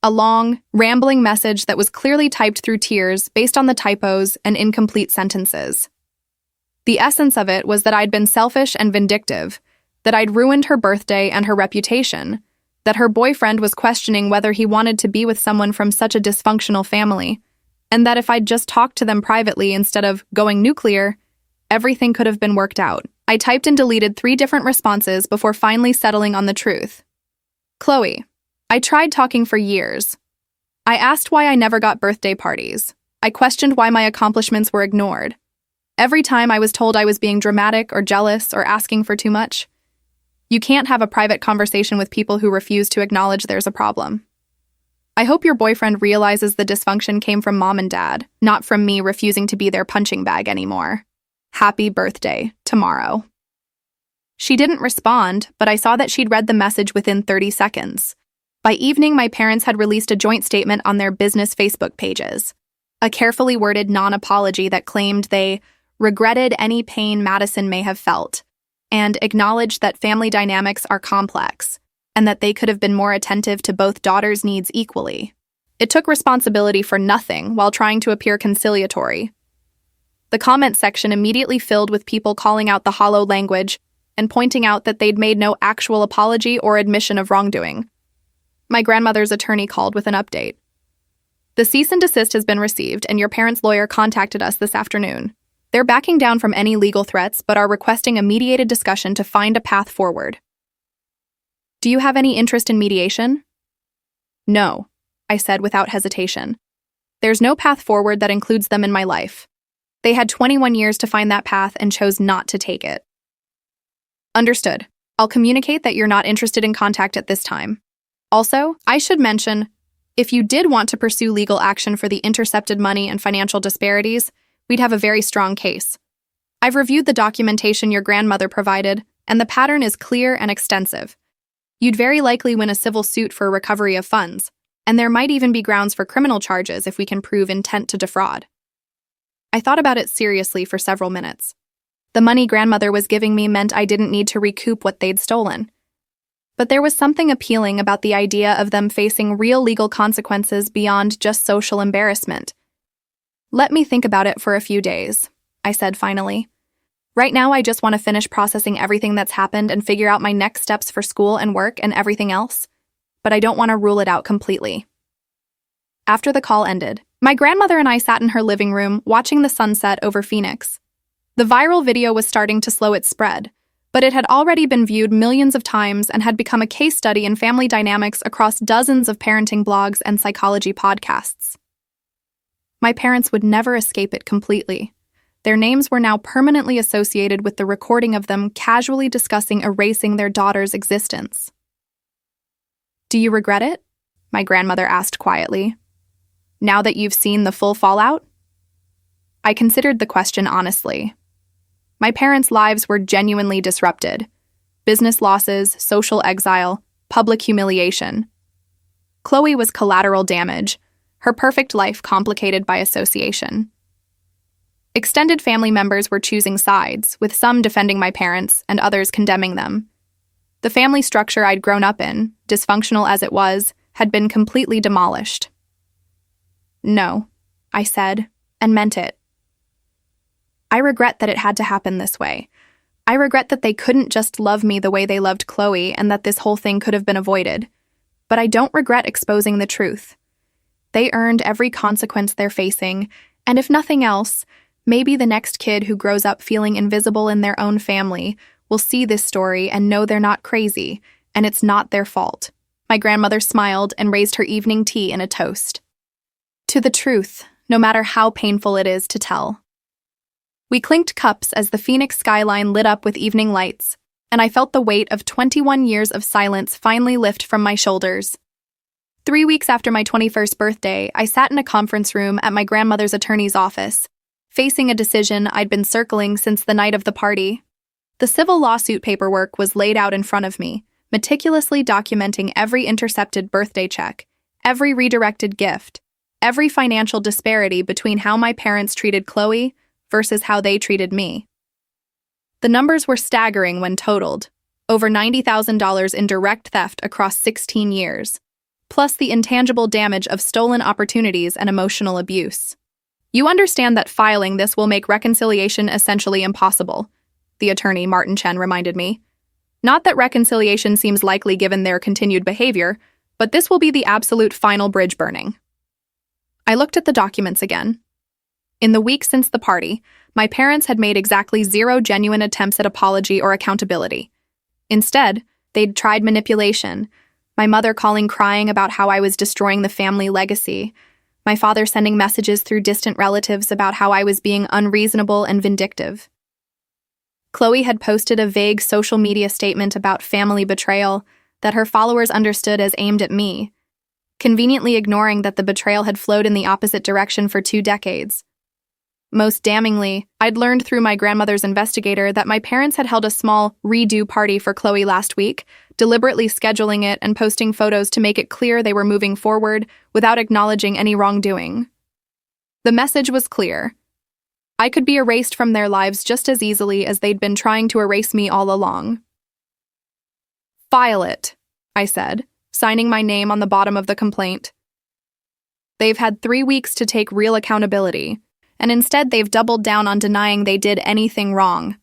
A long, rambling message that was clearly typed through tears based on the typos and incomplete sentences. The essence of it was that I'd been selfish and vindictive, that I'd ruined her birthday and her reputation, that her boyfriend was questioning whether he wanted to be with someone from such a dysfunctional family, and that if I'd just talked to them privately instead of going nuclear, everything could have been worked out. I typed and deleted 3 different responses before finally settling on the truth. "Chloe, I tried talking for years. I asked why I never got birthday parties. I questioned why my accomplishments were ignored. Every time I was told I was being dramatic or jealous or asking for too much. You can't have a private conversation with people who refuse to acknowledge there's a problem. I hope your boyfriend realizes the dysfunction came from mom and dad, not from me refusing to be their punching bag anymore. Happy birthday, tomorrow." She didn't respond, but I saw that she'd read the message within 30 seconds. By evening, my parents had released a joint statement on their business Facebook pages, a carefully worded non-apology that claimed they regretted any pain Madison may have felt, and acknowledged that family dynamics are complex, and that they could have been more attentive to both daughters' needs equally. It took responsibility for nothing while trying to appear conciliatory. The comment section immediately filled with people calling out the hollow language and pointing out that they'd made no actual apology or admission of wrongdoing. My grandmother's attorney called with an update. "The cease and desist has been received, and your parents' lawyer contacted us this afternoon. They're backing down from any legal threats, but are requesting a mediated discussion to find a path forward." "Do you have any interest in mediation?" "No," I said without hesitation. "There's no path forward that includes them in my life. They had 21 years to find that path and chose not to take it." "Understood. I'll communicate that you're not interested in contact at this time. Also, I should mention, if you did want to pursue legal action for the intercepted money and financial disparities, we'd have a very strong case. I've reviewed the documentation your grandmother provided, and the pattern is clear and extensive. You'd very likely win a civil suit for recovery of funds, and there might even be grounds for criminal charges if we can prove intent to defraud." I thought about it seriously for several minutes. The money grandmother was giving me meant I didn't need to recoup what they'd stolen. But there was something appealing about the idea of them facing real legal consequences beyond just social embarrassment. "Let me think about it for a few days," I said finally. "Right now, I just want to finish processing everything that's happened and figure out my next steps for school and work and everything else, but I don't want to rule it out completely." After the call ended, my grandmother and I sat in her living room watching the sunset over Phoenix. The viral video was starting to slow its spread, but it had already been viewed millions of times and had become a case study in family dynamics across dozens of parenting blogs and psychology podcasts. My parents would never escape it completely. Their names were now permanently associated with the recording of them casually discussing erasing their daughter's existence. "Do you regret it?" my grandmother asked quietly. "Now that you've seen the full fallout?" I considered the question honestly. My parents' lives were genuinely disrupted. Business losses, social exile, public humiliation. Chloe was collateral damage, her perfect life complicated by association. Extended family members were choosing sides, with some defending my parents and others condemning them. The family structure I'd grown up in, dysfunctional as it was, had been completely demolished. "No," I said, and meant it. "I regret that it had to happen this way, I regret that they couldn't just love me the way they loved Chloe and that this whole thing could have been avoided. But I don't regret exposing the truth. They earned every consequence they're facing, and if nothing else, maybe the next kid who grows up feeling invisible in their own family will see this story and know they're not crazy, and it's not their fault. My grandmother smiled and raised her evening tea in a toast. To the truth, no matter how painful it is to tell. We clinked cups as the Phoenix skyline lit up with evening lights, and I felt the weight of 21 years of silence finally lift from my shoulders. 3 weeks after my 21st birthday, I sat in a conference room at my grandmother's attorney's office, facing a decision I'd been circling since the night of the party. The civil lawsuit paperwork was laid out in front of me, meticulously documenting every intercepted birthday check, every redirected gift, every financial disparity between how my parents treated Chloe versus how they treated me. The numbers were staggering when totaled, over $90,000 in direct theft across 16 years, plus the intangible damage of stolen opportunities and emotional abuse. You understand that filing this will make reconciliation essentially impossible, the attorney Martin Chen reminded me. Not that reconciliation seems likely given their continued behavior, but this will be the absolute final bridge burning. I looked at the documents again. In the week since the party, my parents had made exactly 0 genuine attempts at apology or accountability. Instead, they'd tried manipulation, my mother calling crying about how I was destroying the family legacy, my father sending messages through distant relatives about how I was being unreasonable and vindictive. Chloe had posted a vague social media statement about family betrayal that her followers understood as aimed at me, conveniently ignoring that the betrayal had flowed in the opposite direction for 2 decades. Most damningly, I'd learned through my grandmother's investigator that my parents had held a small redo party for Chloe last week, deliberately scheduling it and posting photos to make it clear they were moving forward without acknowledging any wrongdoing. The message was clear. I could be erased from their lives just as easily as they'd been trying to erase me all along. File it, I said, signing my name on the bottom of the complaint. They've had 3 weeks to take real accountability, and instead they've doubled down on denying they did anything wrong.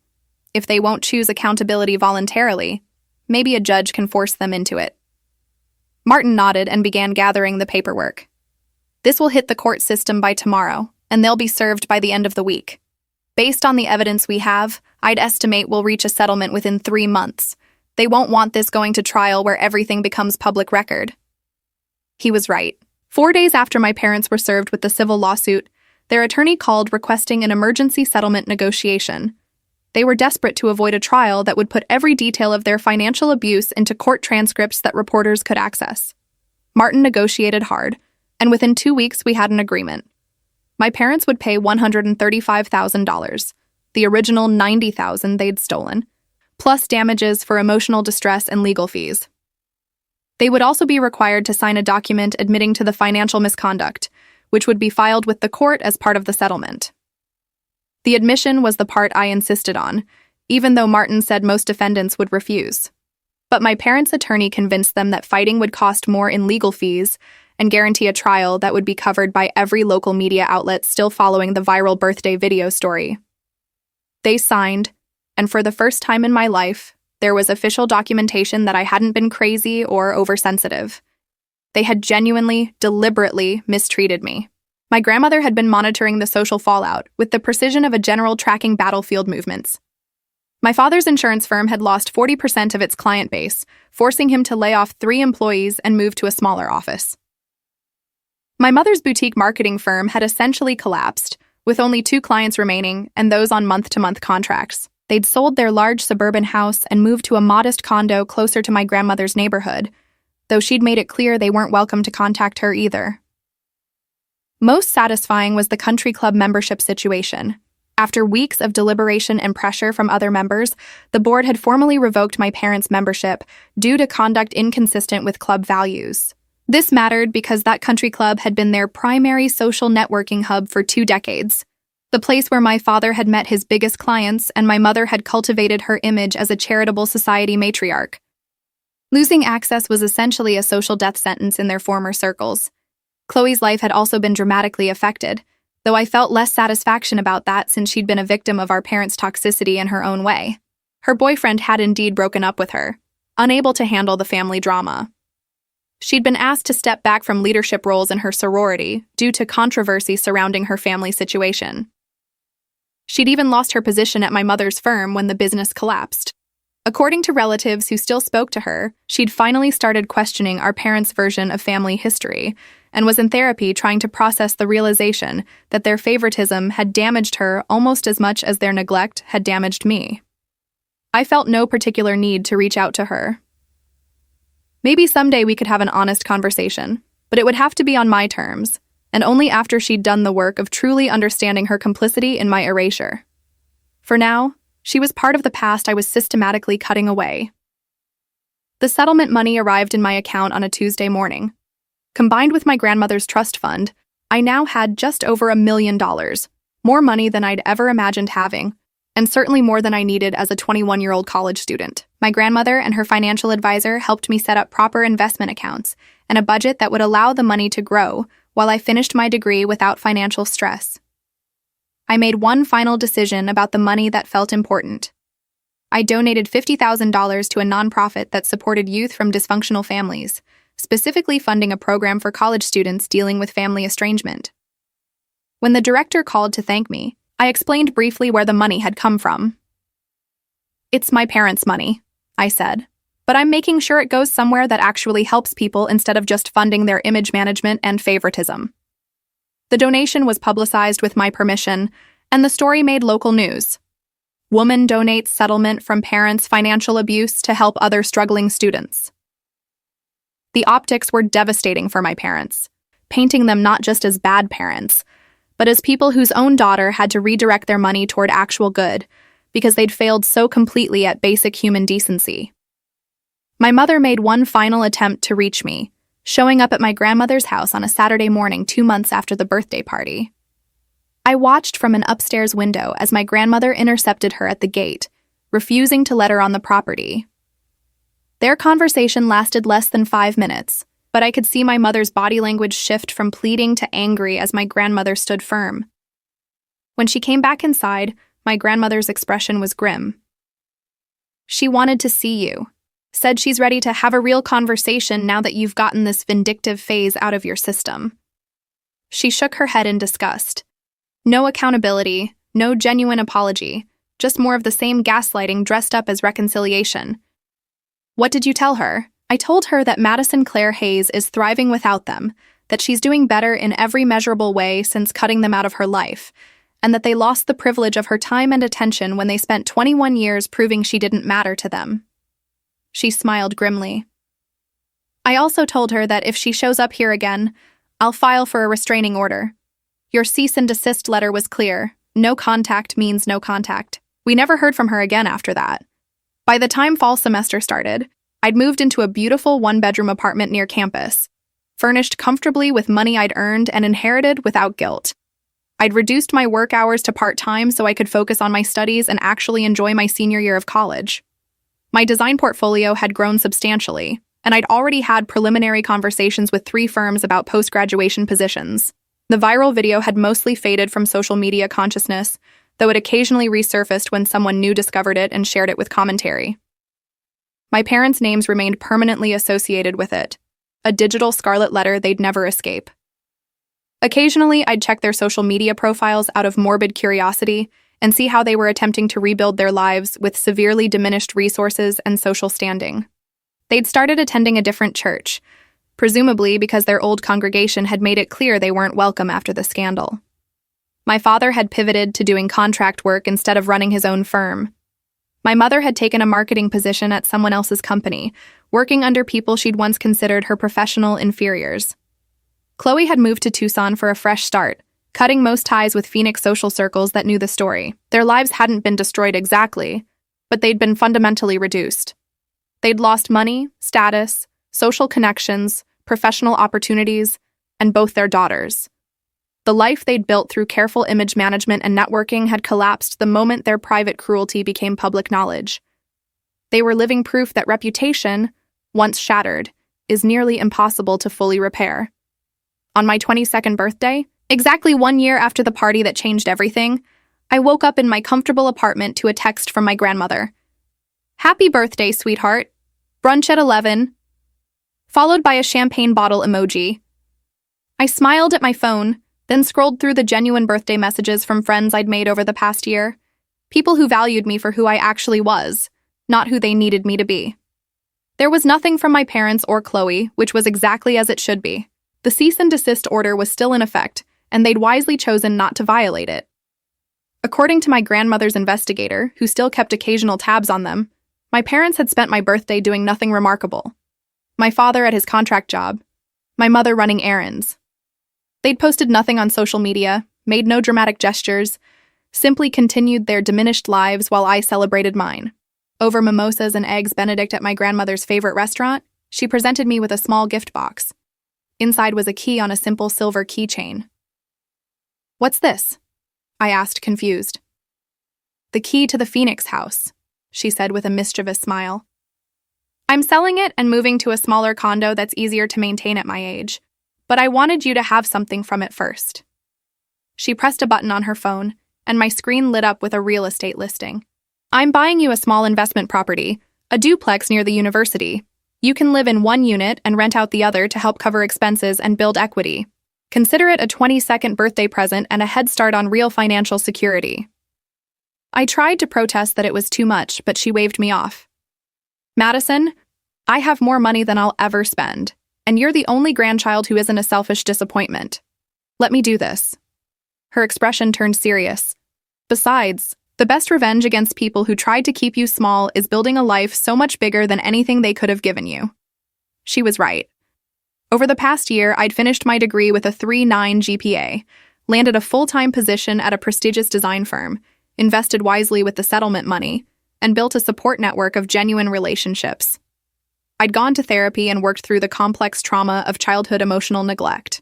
If they won't choose accountability voluntarily, maybe a judge can force them into it. Martin nodded and began gathering the paperwork. This will hit the court system by tomorrow, and they'll be served by the end of the week. Based on the evidence we have, I'd estimate we'll reach a settlement within 3 months. They won't want this going to trial where everything becomes public record. He was right. 4 days after my parents were served with the civil lawsuit, their attorney called requesting an emergency settlement negotiation. They were desperate to avoid a trial that would put every detail of their financial abuse into court transcripts that reporters could access. Martin negotiated hard, and within 2 weeks we had an agreement. My parents would pay $135,000, the original $90,000 they'd stolen, plus damages for emotional distress and legal fees. They would also be required to sign a document admitting to the financial misconduct, which would be filed with the court as part of the settlement. The admission was the part I insisted on, even though Martin said most defendants would refuse. But my parents' attorney convinced them that fighting would cost more in legal fees and guarantee a trial that would be covered by every local media outlet still following the viral birthday video story. They signed, and for the first time in my life, there was official documentation that I hadn't been crazy or oversensitive. They had genuinely, deliberately mistreated me. My grandmother had been monitoring the social fallout with the precision of a general tracking battlefield movements. My father's insurance firm had lost 40% of its client base, forcing him to lay off 3 employees and move to a smaller office. My mother's boutique marketing firm had essentially collapsed, with only 2 clients remaining and those on month-to-month contracts. They'd sold their large suburban house and moved to a modest condo closer to my grandmother's neighborhood, though she'd made it clear they weren't welcome to contact her either. Most satisfying was the country club membership situation. After weeks of deliberation and pressure from other members, the board had formally revoked my parents' membership due to conduct inconsistent with club values. This mattered because that country club had been their primary social networking hub for 2 decades, the place where my father had met his biggest clients and my mother had cultivated her image as a charitable society matriarch. Losing access was essentially a social death sentence in their former circles. Chloe's life had also been dramatically affected, though I felt less satisfaction about that since she'd been a victim of our parents' toxicity in her own way. Her boyfriend had indeed broken up with her, unable to handle the family drama. She'd been asked to step back from leadership roles in her sorority due to controversy surrounding her family situation. She'd even lost her position at my mother's firm when the business collapsed. According to relatives who still spoke to her, she'd finally started questioning our parents' version of family history and was in therapy trying to process the realization that their favoritism had damaged her almost as much as their neglect had damaged me. I felt no particular need to reach out to her. Maybe someday we could have an honest conversation, but it would have to be on my terms, and only after she'd done the work of truly understanding her complicity in my erasure. For now, she was part of the past I was systematically cutting away. The settlement money arrived in my account on a Tuesday morning. Combined with my grandmother's trust fund, I now had just over $1 million, more money than I'd ever imagined having, and certainly more than I needed as a 21-year-old college student. My grandmother and her financial advisor helped me set up proper investment accounts and a budget that would allow the money to grow while I finished my degree without financial stress. I made one final decision about the money that felt important. I donated $50,000 to a nonprofit that supported youth from dysfunctional families, specifically funding a program for college students dealing with family estrangement. When the director called to thank me, I explained briefly where the money had come from. "It's my parents' money," I said, "but I'm making sure it goes somewhere that actually helps people instead of just funding their image management and favoritism." The donation was publicized with my permission, and the story made local news. Woman donates settlement from parents' financial abuse to help other struggling students. The optics were devastating for my parents, painting them not just as bad parents, but as people whose own daughter had to redirect their money toward actual good because they'd failed so completely at basic human decency. My mother made one final attempt to reach me, showing up at my grandmother's house on a Saturday morning 2 months after the birthday party. I watched from an upstairs window as my grandmother intercepted her at the gate, refusing to let her on the property. Their conversation lasted less than 5 minutes, but I could see my mother's body language shift from pleading to angry as my grandmother stood firm. When she came back inside, my grandmother's expression was grim. "She wanted to see you. Said she's ready to have a real conversation now that you've gotten this vindictive phase out of your system." She shook her head in disgust. No accountability, no genuine apology, just more of the same gaslighting dressed up as reconciliation. "What did you tell her?" "I told her that Madison Claire Hayes is thriving without them, that she's doing better in every measurable way since cutting them out of her life, and that they lost the privilege of her time and attention when they spent 21 years proving she didn't matter to them." She smiled grimly. "I also told her that if she shows up here again, I'll file for a restraining order. Your cease and desist letter was clear. No contact means no contact." We never heard from her again after that. By the time fall semester started, I'd moved into a beautiful one-bedroom apartment near campus, furnished comfortably with money I'd earned and inherited without guilt. I'd reduced my work hours to part-time so I could focus on my studies and actually enjoy my senior year of college. My design portfolio had grown substantially, and I'd already had preliminary conversations with 3 firms about post-graduation positions. The viral video had mostly faded from social media consciousness, though it occasionally resurfaced when someone new discovered it and shared it with commentary. My parents' names remained permanently associated with it, a digital scarlet letter they'd never escape. Occasionally, I'd check their social media profiles out of morbid curiosity and see how they were attempting to rebuild their lives with severely diminished resources and social standing. They'd started attending a different church, presumably because their old congregation had made it clear they weren't welcome after the scandal. My father had pivoted to doing contract work instead of running his own firm. My mother had taken a marketing position at someone else's company, working under people she'd once considered her professional inferiors. Chloe had moved to Tucson for a fresh start, cutting most ties with Phoenix social circles that knew the story. Their lives hadn't been destroyed exactly, but they'd been fundamentally reduced. They'd lost money, status, social connections, professional opportunities, and both their daughters. The life they'd built through careful image management and networking had collapsed the moment their private cruelty became public knowledge. They were living proof that reputation, once shattered, is nearly impossible to fully repair. On my 22nd birthday, exactly 1 year after the party that changed everything, I woke up in my comfortable apartment to a text from my grandmother. Happy birthday, sweetheart. Brunch at 11. Followed by a champagne bottle emoji. I smiled at my phone, then scrolled through the genuine birthday messages from friends I'd made over the past year. People who valued me for who I actually was, not who they needed me to be. There was nothing from my parents or Chloe, which was exactly as it should be. The cease and desist order was still in effect, and they'd wisely chosen not to violate it. According to my grandmother's investigator, who still kept occasional tabs on them, my parents had spent my birthday doing nothing remarkable. My father at his contract job, my mother running errands. They'd posted nothing on social media, made no dramatic gestures, simply continued their diminished lives while I celebrated mine. Over mimosas and eggs Benedict at my grandmother's favorite restaurant, she presented me with a small gift box. Inside was a key on a simple silver keychain. "What's this?" I asked, confused. "The key to the Phoenix house," she said with a mischievous smile. "I'm selling it and moving to a smaller condo that's easier to maintain at my age, but I wanted you to have something from it first." She pressed a button on her phone, and my screen lit up with a real estate listing. "I'm buying you a small investment property, a duplex near the university. You can live in one unit and rent out the other to help cover expenses and build equity. Consider it a 22nd birthday present and a head start on real financial security." I tried to protest that it was too much, but she waved me off. "Madison, I have more money than I'll ever spend, and you're the only grandchild who isn't a selfish disappointment. Let me do this." Her expression turned serious. "Besides, the best revenge against people who tried to keep you small is building a life so much bigger than anything they could have given you." She was right. Over the past year, I'd finished my degree with a 3.9 GPA, landed a full-time position at a prestigious design firm, invested wisely with the settlement money, and built a support network of genuine relationships. I'd gone to therapy and worked through the complex trauma of childhood emotional neglect.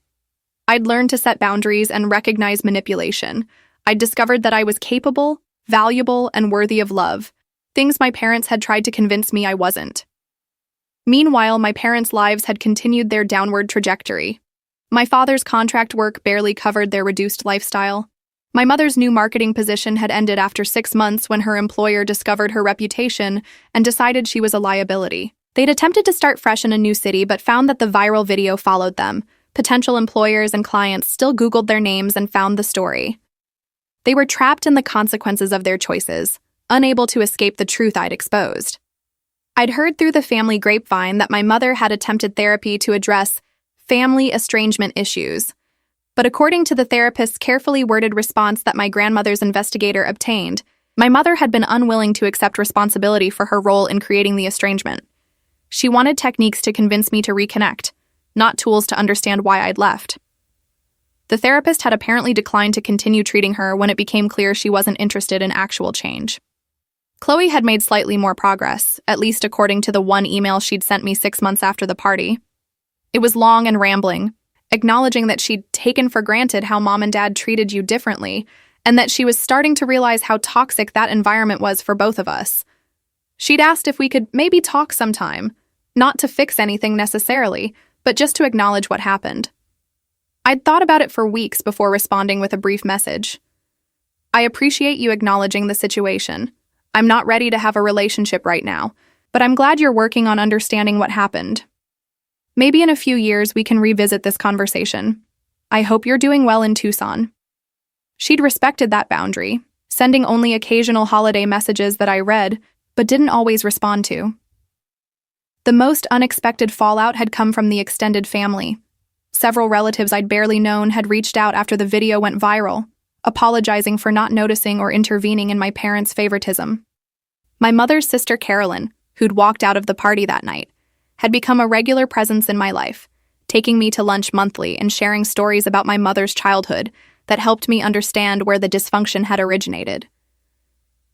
I'd learned to set boundaries and recognize manipulation. I'd discovered that I was capable, valuable, and worthy of love, things my parents had tried to convince me I wasn't. Meanwhile, my parents' lives had continued their downward trajectory. My father's contract work barely covered their reduced lifestyle. My mother's new marketing position had ended after 6 months when her employer discovered her reputation and decided she was a liability. They'd attempted to start fresh in a new city but found that the viral video followed them. Potential employers and clients still Googled their names and found the story. They were trapped in the consequences of their choices, unable to escape the truth I'd exposed. I'd heard through the family grapevine that my mother had attempted therapy to address family estrangement issues. But according to the therapist's carefully worded response that my grandmother's investigator obtained, my mother had been unwilling to accept responsibility for her role in creating the estrangement. She wanted techniques to convince me to reconnect, not tools to understand why I'd left. The therapist had apparently declined to continue treating her when it became clear she wasn't interested in actual change. Chloe had made slightly more progress, at least according to the one email she'd sent me 6 months after the party. It was long and rambling, acknowledging that she'd taken for granted how mom and dad treated you differently, and that she was starting to realize how toxic that environment was for both of us. She'd asked if we could maybe talk sometime, not to fix anything necessarily, but just to acknowledge what happened. I'd thought about it for weeks before responding with a brief message. "I appreciate you acknowledging the situation. I'm not ready to have a relationship right now, but I'm glad you're working on understanding what happened. Maybe in a few years we can revisit this conversation. I hope you're doing well in Tucson." She'd respected that boundary, sending only occasional holiday messages that I read, but didn't always respond to. The most unexpected fallout had come from the extended family. Several relatives I'd barely known had reached out after the video went viral, apologizing for not noticing or intervening in my parents' favoritism. My mother's sister Carolyn, who'd walked out of the party that night, had become a regular presence in my life, taking me to lunch monthly and sharing stories about my mother's childhood that helped me understand where the dysfunction had originated.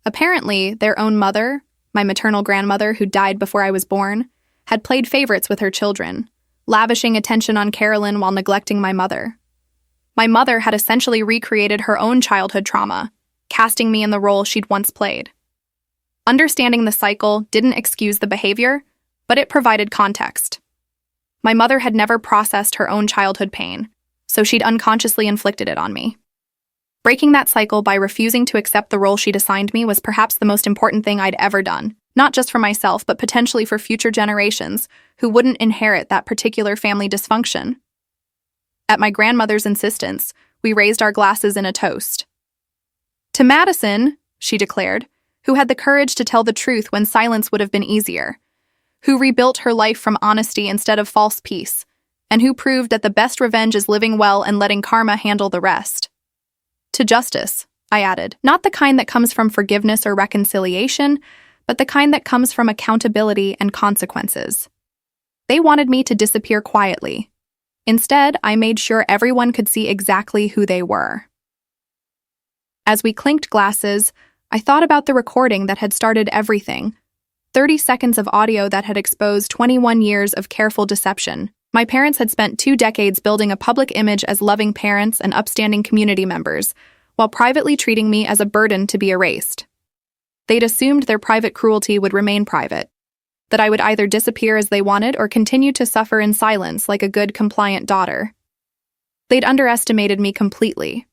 Apparently, their own mother, my maternal grandmother who died before I was born, had played favorites with her children, lavishing attention on Carolyn while neglecting my mother. My mother had essentially recreated her own childhood trauma, casting me in the role she'd once played. Understanding the cycle didn't excuse the behavior, but it provided context. My mother had never processed her own childhood pain, so she'd unconsciously inflicted it on me. Breaking that cycle by refusing to accept the role she'd assigned me was perhaps the most important thing I'd ever done. Not just for myself, but potentially for future generations who wouldn't inherit that particular family dysfunction. At my grandmother's insistence, we raised our glasses in a toast. To Madison, she declared, who had the courage to tell the truth when silence would have been easier, who rebuilt her life from honesty instead of false peace, and who proved that the best revenge is living well and letting karma handle the rest. To justice, I added, not the kind that comes from forgiveness or reconciliation, but the kind that comes from accountability and consequences. They wanted me to disappear quietly. Instead, I made sure everyone could see exactly who they were. As we clinked glasses, I thought about the recording that had started everything, 30 seconds of audio that had exposed 21 years of careful deception. My parents had spent 2 decades building a public image as loving parents and upstanding community members, while privately treating me as a burden to be erased. They'd assumed their private cruelty would remain private, that I would either disappear as they wanted or continue to suffer in silence like a good, compliant daughter. They'd underestimated me completely.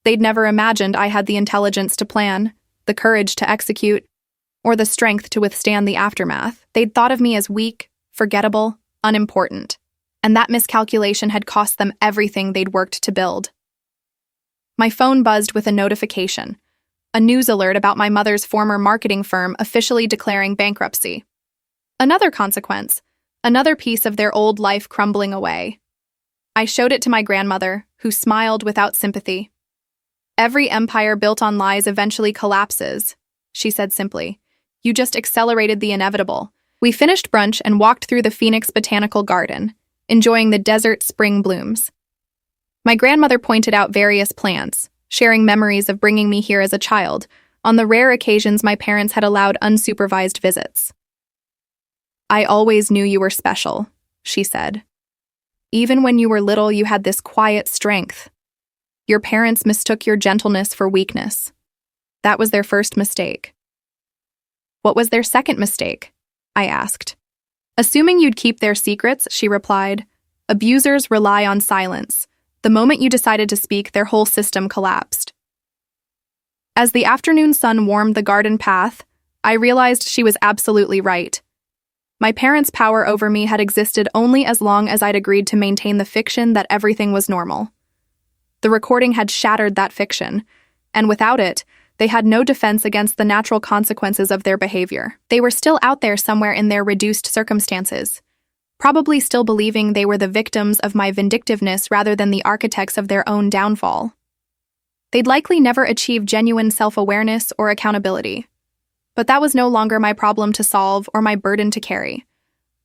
They'd never imagined I had the intelligence to plan, the courage to execute, or the strength to withstand the aftermath. They'd thought of me as weak, forgettable, unimportant, and that miscalculation had cost them everything they'd worked to build. My phone buzzed with a notification, a news alert about my mother's former marketing firm officially declaring bankruptcy. Another consequence, another piece of their old life crumbling away. I showed it to my grandmother, who smiled without sympathy. Every empire built on lies eventually collapses, she said simply. You just accelerated the inevitable. We finished brunch and walked through the Phoenix Botanical Garden, enjoying the desert spring blooms. My grandmother pointed out various plants, sharing memories of bringing me here as a child, on the rare occasions my parents had allowed unsupervised visits. I always knew you were special, she said. Even when you were little, you had this quiet strength. Your parents mistook your gentleness for weakness. That was their first mistake. What was their second mistake? I asked. Assuming you'd keep their secrets, she replied. Abusers rely on silence. The moment you decided to speak, their whole system collapsed. As the afternoon sun warmed the garden path, I realized she was absolutely right. My parents' power over me had existed only as long as I'd agreed to maintain the fiction that everything was normal. The recording had shattered that fiction, and without it, they had no defense against the natural consequences of their behavior. They were still out there somewhere in their reduced circumstances, probably still believing they were the victims of my vindictiveness rather than the architects of their own downfall. They'd likely never achieve genuine self-awareness or accountability. But that was no longer my problem to solve or my burden to carry.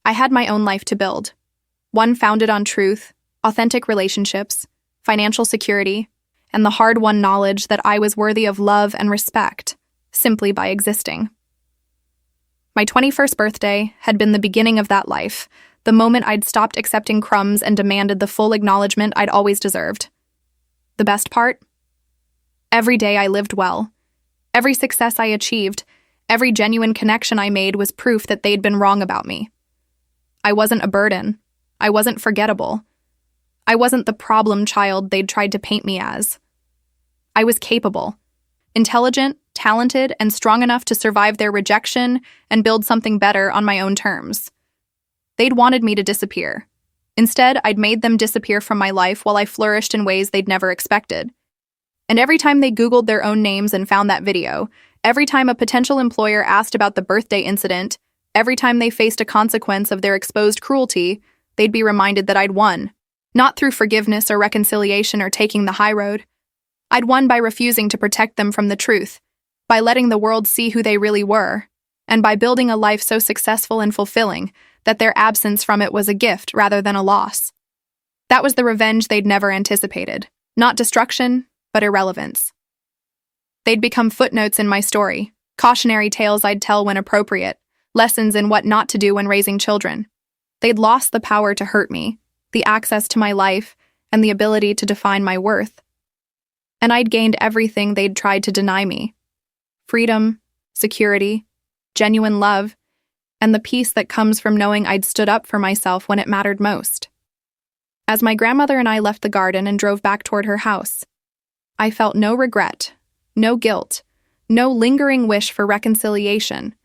I had my own life to build, one founded on truth, authentic relationships, financial security, and the hard-won knowledge that I was worthy of love and respect, simply by existing. My 21st birthday had been the beginning of that life, the moment I'd stopped accepting crumbs and demanded the full acknowledgement I'd always deserved. The best part? Every day I lived well. Every success I achieved, every genuine connection I made was proof that they'd been wrong about me. I wasn't a burden. I wasn't forgettable. I wasn't the problem child they'd tried to paint me as. I was capable, intelligent, talented, and strong enough to survive their rejection and build something better on my own terms. They'd wanted me to disappear. Instead, I'd made them disappear from my life while I flourished in ways they'd never expected. And every time they Googled their own names and found that video, every time a potential employer asked about the birthday incident, every time they faced a consequence of their exposed cruelty, they'd be reminded that I'd won. Not through forgiveness or reconciliation or taking the high road. I'd won by refusing to protect them from the truth, by letting the world see who they really were, and by building a life so successful and fulfilling that their absence from it was a gift rather than a loss. That was the revenge they'd never anticipated. Not destruction, but irrelevance. They'd become footnotes in my story, cautionary tales I'd tell when appropriate, lessons in what not to do when raising children. They'd lost the power to hurt me, the access to my life, and the ability to define my worth. And I'd gained everything they'd tried to deny me. Freedom, security, genuine love, and the peace that comes from knowing I'd stood up for myself when it mattered most. As my grandmother and I left the garden and drove back toward her house, I felt no regret, no guilt, no lingering wish for reconciliation,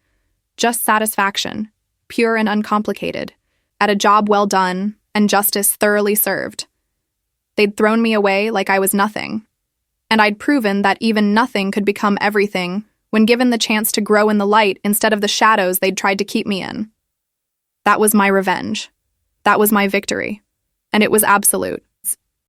Just satisfaction, pure and uncomplicated, at a job well done and justice thoroughly served. They'd thrown me away like I was nothing, and I'd proven that even nothing could become everything when given the chance to grow in the light instead of the shadows they'd tried to keep me in. That was my revenge. That was my victory. And it was absolute.